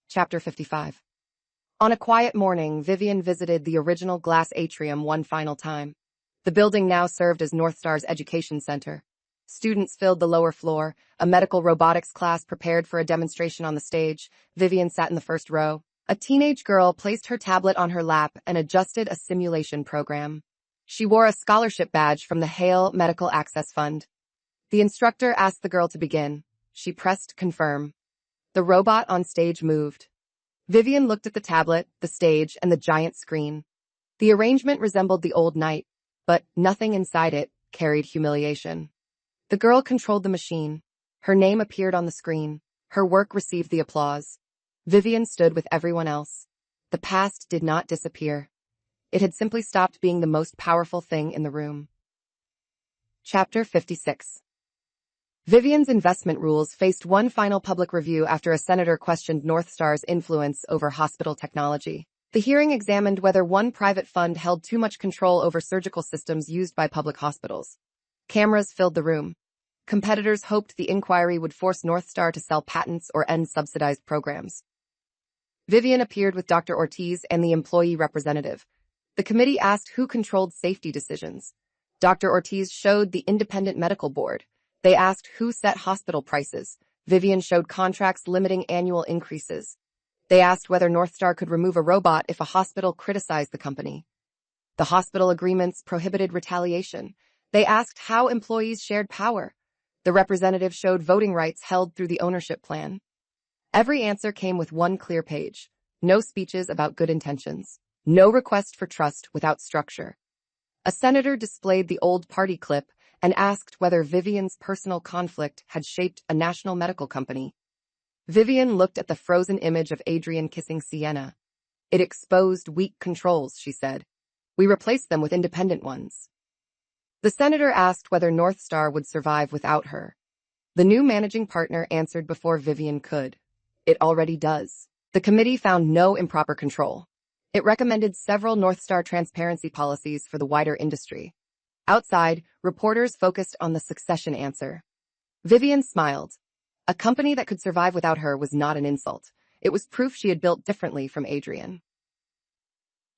Chapter 55. On a quiet morning, Vivian visited the original glass atrium one final time. The building now served as North Star's education center. Students filled the lower floor. A medical robotics class prepared for a demonstration on the stage. Vivian sat in the first row. A teenage girl placed her tablet on her lap and adjusted a simulation program. She wore a scholarship badge from the Hale Medical Access Fund. The instructor asked the girl to begin. She pressed confirm. The robot on stage moved. Vivian looked at the tablet, the stage, and the giant screen. The arrangement resembled the old night, but nothing inside it carried humiliation. The girl controlled the machine. Her name appeared on the screen. Her work received the applause. Vivian stood with everyone else. The past did not disappear. It had simply stopped being the most powerful thing in the room. Chapter 56. Vivian's investment rules faced one final public review after a senator questioned North Star's influence over hospital technology. The hearing examined whether one private fund held too much control over surgical systems used by public hospitals. Cameras filled the room. Competitors hoped the inquiry would force North Star to sell patents or end subsidized programs. Vivian appeared with Dr. Ortiz and the employee representative. The committee asked who controlled safety decisions. Dr. Ortiz showed the independent medical board. They asked who set hospital prices. Vivian showed contracts limiting annual increases. They asked whether North Star could remove a robot if a hospital criticized the company. The hospital agreements prohibited retaliation. They asked how employees shared power. The representative showed voting rights held through the ownership plan. Every answer came with one clear page. No speeches about good intentions. No request for trust without structure. A senator displayed the old party clip and asked whether Vivian's personal conflict had shaped a national medical company. Vivian looked at the frozen image of Adrian kissing Sienna. It exposed weak controls, she said. We replaced them with independent ones. The senator asked whether North Star would survive without her. The new managing partner answered before Vivian could. It already does. The committee found no improper control. It recommended several North Star transparency policies for the wider industry. Outside, reporters focused on the succession answer. Vivian smiled. A company that could survive without her was not an insult. It was proof she had built differently from Adrian.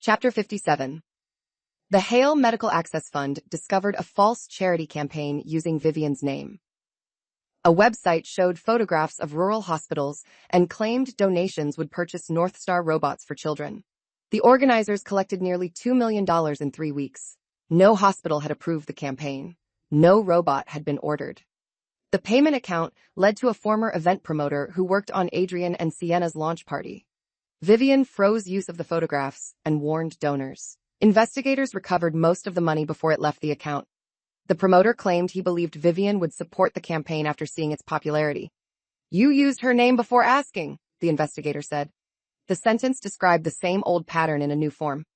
Chapter 57. The Hale Medical Access Fund discovered a false charity campaign using Vivian's name. A website showed photographs of rural hospitals and claimed donations would purchase North Star robots for children. The organizers collected nearly $2 million in 3 weeks. No hospital had approved the campaign. No robot had been ordered. The payment account led to a former event promoter who worked on Adrian and Sienna's launch party. Vivian froze use of the photographs and warned donors. Investigators recovered most of the money before it left the account. The promoter claimed he believed Vivian would support the campaign after seeing its popularity. "You used her name before asking," the investigator said. The sentence described the same old pattern in a new form.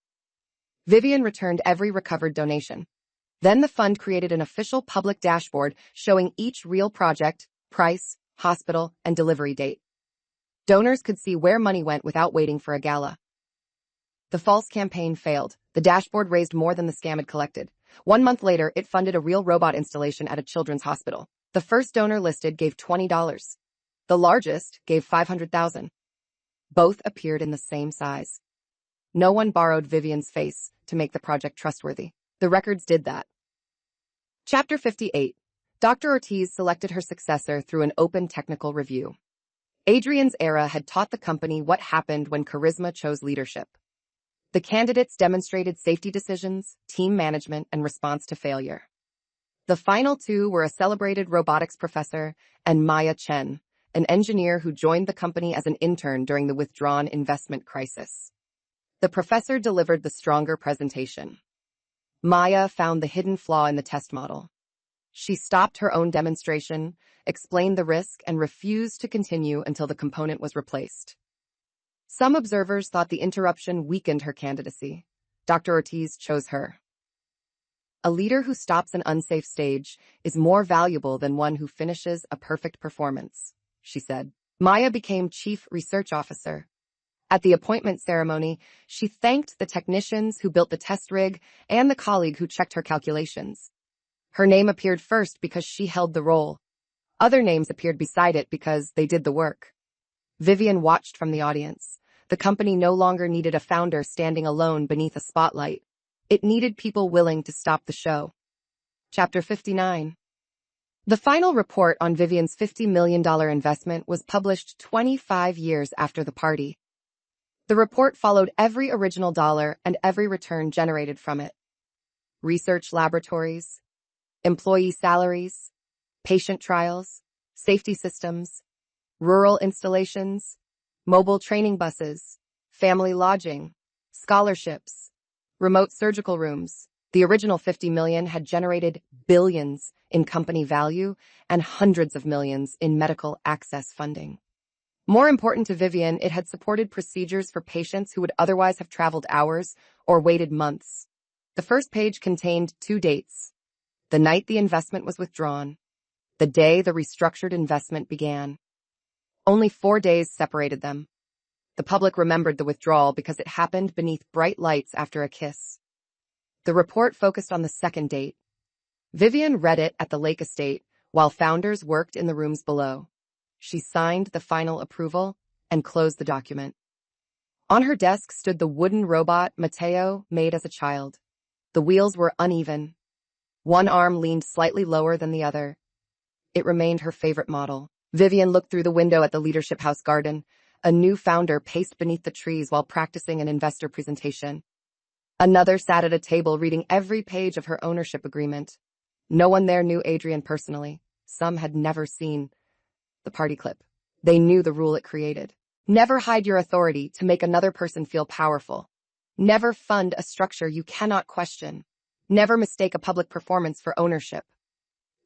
Vivian returned every recovered donation. Then the fund created an official public dashboard showing each real project, price, hospital, and delivery date. Donors could see where money went without waiting for a gala. The false campaign failed. The dashboard raised more than the scam had collected. 1 month later, it funded a real robot installation at a children's hospital. The first donor listed gave $20. The largest gave $500,000. Both appeared in the same size. No one borrowed Vivian's face to make the project trustworthy. The records did that. Chapter 58. Dr. Ortiz selected her successor through an open technical review. Adrian's era had taught the company what happened when charisma chose leadership. The candidates demonstrated safety decisions, team management, and response to failure. The final two were a celebrated robotics professor and Maya Chen, an engineer who joined the company as an intern during the withdrawn investment crisis. The professor delivered the stronger presentation. Maya found the hidden flaw in the test model. She stopped her own demonstration, explained the risk, and refused to continue until the component was replaced. Some observers thought the interruption weakened her candidacy. Dr. Ortiz chose her. A leader who stops an unsafe stage is more valuable than one who finishes a perfect performance, she said. Maya became chief research officer. At the appointment ceremony, she thanked the technicians who built the test rig and the colleague who checked her calculations. Her name appeared first because she held the role. Other names appeared beside it because they did the work. Vivian watched from the audience. The company no longer needed a founder standing alone beneath a spotlight. It needed people willing to stop the show. Chapter 59. The final report on Vivian's $50 million investment was published 25 years after the party. The report followed every original dollar and every return generated from it. Research laboratories, employee salaries, patient trials, safety systems, rural installations, mobile training buses, family lodging, scholarships, remote surgical rooms. The original $50 million had generated billions in company value and hundreds of millions in medical access funding. More important to Vivian, it had supported procedures for patients who would otherwise have traveled hours or waited months. The first page contained 2 dates: the night the investment was withdrawn, the day the restructured investment began. Only 4 days separated them. The public remembered the withdrawal because it happened beneath bright lights after a kiss. The report focused on the second date. Vivian read it at the Lake Estate while founders worked in the rooms below. She signed the final approval and closed the document. On her desk stood the wooden robot Mateo made as a child. The wheels were uneven. One arm leaned slightly lower than the other. It remained her favorite model. Vivian looked through the window at the Leadership House garden. A new founder paced beneath the trees while practicing an investor presentation. Another sat at a table reading every page of her ownership agreement. No one there knew Adrian personally. Some had never seen the party clip. They knew the rule it created. Never hide your authority to make another person feel powerful. Never fund a structure you cannot question. Never mistake a public performance for ownership.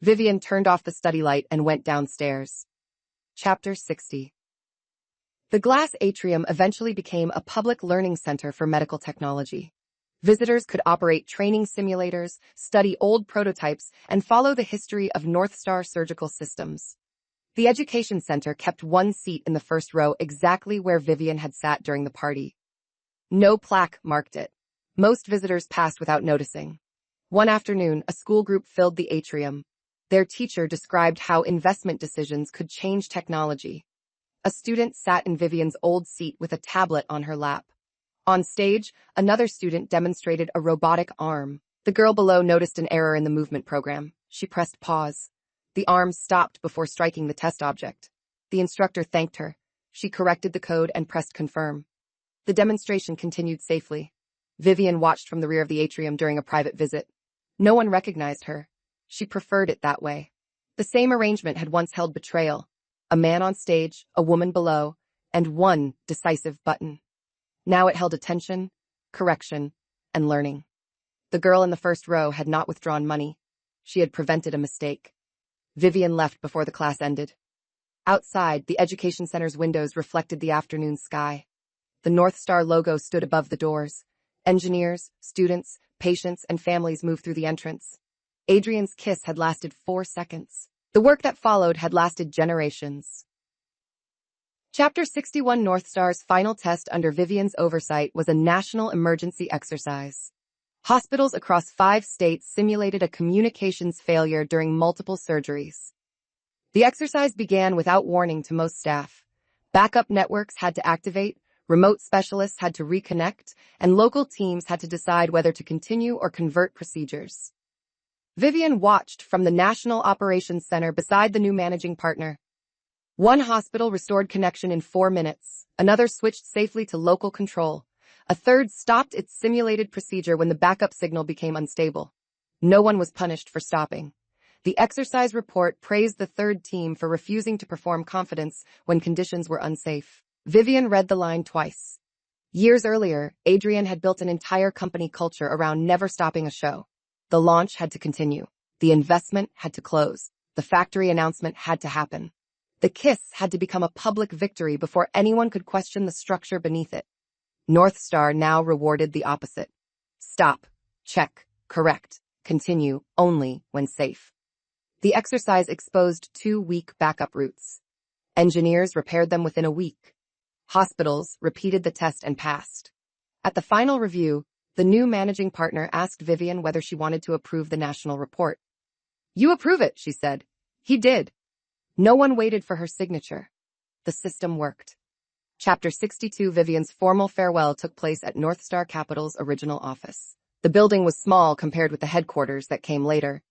Vivian turned off the study light and went downstairs. Chapter 60. The glass atrium eventually became a public learning center for medical technology. Visitors could operate training simulators, study old prototypes, and follow the history of North Star surgical systems. The education center kept one seat in the first row exactly where Vivian had sat during the party. No plaque marked it. Most visitors passed without noticing. One afternoon, a school group filled the atrium. Their teacher described how investment decisions could change technology. A student sat in Vivian's old seat with a tablet on her lap. On stage, another student demonstrated a robotic arm. The girl below noticed an error in the movement program. She pressed pause. The arm stopped before striking the test object. The instructor thanked her. She corrected the code and pressed confirm. The demonstration continued safely. Vivian watched from the rear of the atrium during a private visit. No one recognized her. She preferred it that way. The same arrangement had once held betrayal. A man on stage, a woman below, and one decisive button. Now it held attention, correction, and learning. The girl in the first row had not withdrawn money. She had prevented a mistake. Vivian left before the class ended. Outside, the education center's windows reflected the afternoon sky. The North Star logo stood above the doors. Engineers, students, patients, and families moved through the entrance. Adrian's kiss had lasted 4 seconds. The work that followed had lasted generations. Chapter 61 North Star's final test under Vivian's oversight was a national emergency exercise. Hospitals across 5 states simulated a communications failure during multiple surgeries. The exercise began without warning to most staff. Backup networks had to activate, remote specialists had to reconnect, and local teams had to decide whether to continue or convert procedures. Vivian watched from the National Operations Center beside the new managing partner. One hospital restored connection in 4 minutes. Another switched safely to local control. A third stopped its simulated procedure when the backup signal became unstable. No one was punished for stopping. The exercise report praised the third team for refusing to perform confidence when conditions were unsafe. Vivian read the line twice. Years earlier, Adrian had built an entire company culture around never stopping a show. The launch had to continue. The investment had to close. The factory announcement had to happen. The kiss had to become a public victory before anyone could question the structure beneath it. North Star now rewarded the opposite. Stop, check, correct, continue only when safe. The exercise exposed 2 weak backup routes. Engineers repaired them within a week. Hospitals repeated the test and passed. At the final review, the new managing partner asked Vivian whether she wanted to approve the national report. "You approve it," she said. He did. No one waited for her signature. The system worked. Chapter 62 Vivian's formal farewell took place at North Star Capital's original office. The building was small compared with the headquarters that came later.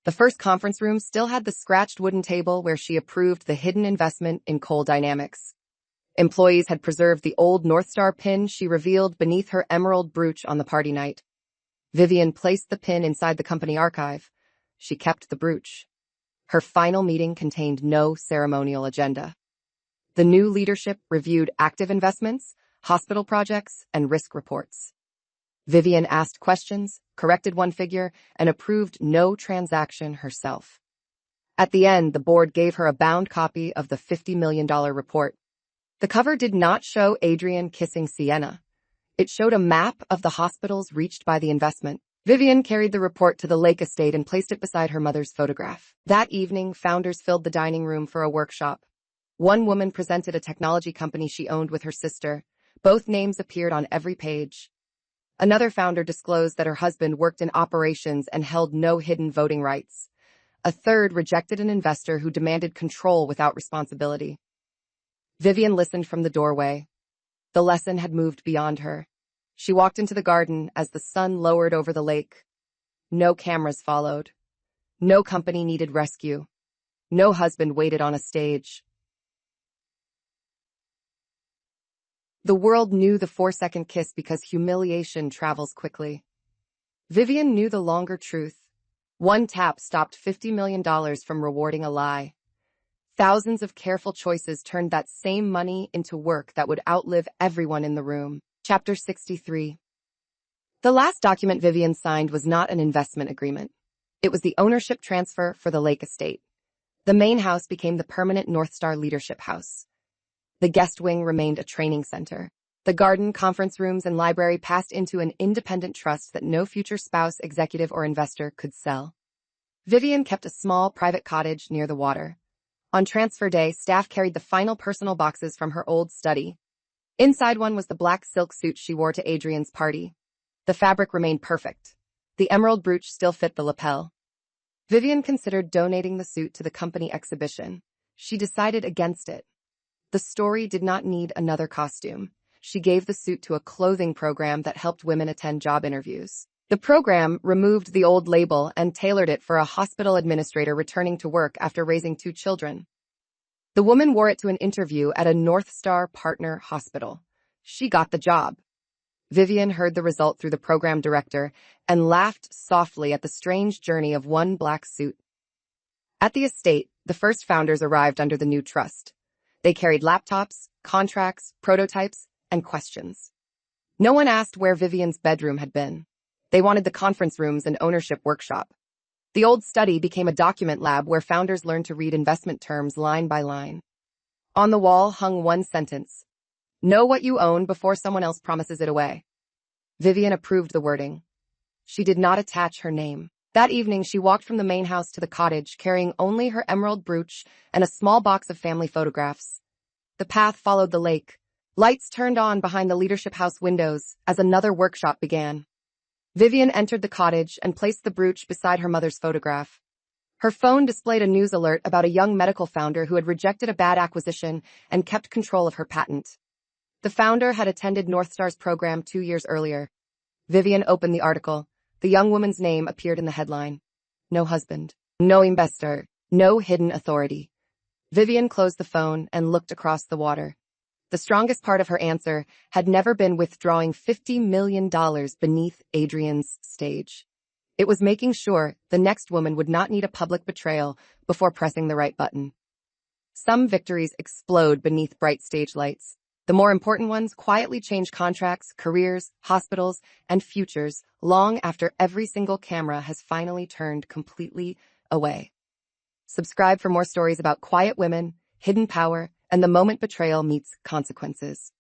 The first conference room still had the scratched wooden table where she approved the hidden investment in Coal Dynamics. Employees had preserved the old North Star pin she revealed beneath her emerald brooch on the party night. Vivian placed the pin inside the company archive. She kept the brooch. Her final meeting contained no ceremonial agenda. The new leadership reviewed active investments, hospital projects, and risk reports. Vivian asked questions, corrected one figure, and approved no transaction herself. At the end, the board gave her a bound copy of the $50 million report. The cover did not show Adrian kissing Sienna. It showed a map of the hospitals reached by the investment. Vivian carried the report to the Lake Estate and placed it beside her mother's photograph. That evening, founders filled the dining room for a workshop. One woman presented a technology company she owned with her sister. Both names appeared on every page. Another founder disclosed that her husband worked in operations and held no hidden voting rights. A third rejected an investor who demanded control without responsibility. Vivian listened from the doorway. The lesson had moved beyond her. She walked into the garden as the sun lowered over the lake. No cameras followed. No company needed rescue. No husband waited on a stage. The world knew the 4-second kiss because humiliation travels quickly. Vivian knew the longer truth. One tap stopped $50 million from rewarding a lie. Thousands of careful choices turned that same money into work that would outlive everyone in the room. Chapter 63. The last document Vivian signed was not an investment agreement. It was the ownership transfer for the Lake Estate. The main house became the permanent North Star Leadership House. The guest wing remained a training center. The garden, conference rooms, and library passed into an independent trust that no future spouse, executive, or investor could sell. Vivian kept a small private cottage near the water. On transfer day, staff carried the final personal boxes from her old study. Inside one was the black silk suit she wore to Adrian's party. The fabric remained perfect. The emerald brooch still fit the lapel. Vivian considered donating the suit to the company exhibition. She decided against it. The story did not need another costume. She gave the suit to a clothing program that helped women attend job interviews. The program removed the old label and tailored it for a hospital administrator returning to work after raising 2 children. The woman wore it to an interview at a North Star partner hospital. She got the job. Vivian heard the result through the program director and laughed softly at the strange journey of one black suit. At the estate, the first founders arrived under the new trust. They carried laptops, contracts, prototypes, and questions. No one asked where Vivian's bedroom had been. They wanted the conference rooms and ownership workshop. The old study became a document lab where founders learned to read investment terms line by line. On the wall hung one sentence: "Know what you own before someone else promises it away." Vivian approved the wording. She did not attach her name. That evening, she walked from the main house to the cottage, carrying only her emerald brooch and a small box of family photographs. The path followed the lake. Lights turned on behind the leadership house windows as another workshop began. Vivian entered the cottage and placed the brooch beside her mother's photograph. Her phone displayed a news alert about a young medical founder who had rejected a bad acquisition and kept control of her patent. The founder had attended North Star's program 2 years earlier. Vivian opened the article. The young woman's name appeared in the headline. No husband, no investor, no hidden authority. Vivian closed the phone and looked across the water. The strongest part of her answer had never been withdrawing $50 million beneath Adrian's stage. It was making sure the next woman would not need a public betrayal before pressing the right button. Some victories explode beneath bright stage lights. The more important ones quietly change contracts, careers, hospitals, and futures long after every single camera has finally turned completely away. Subscribe for more stories about quiet women, hidden power, and the moment betrayal meets consequences.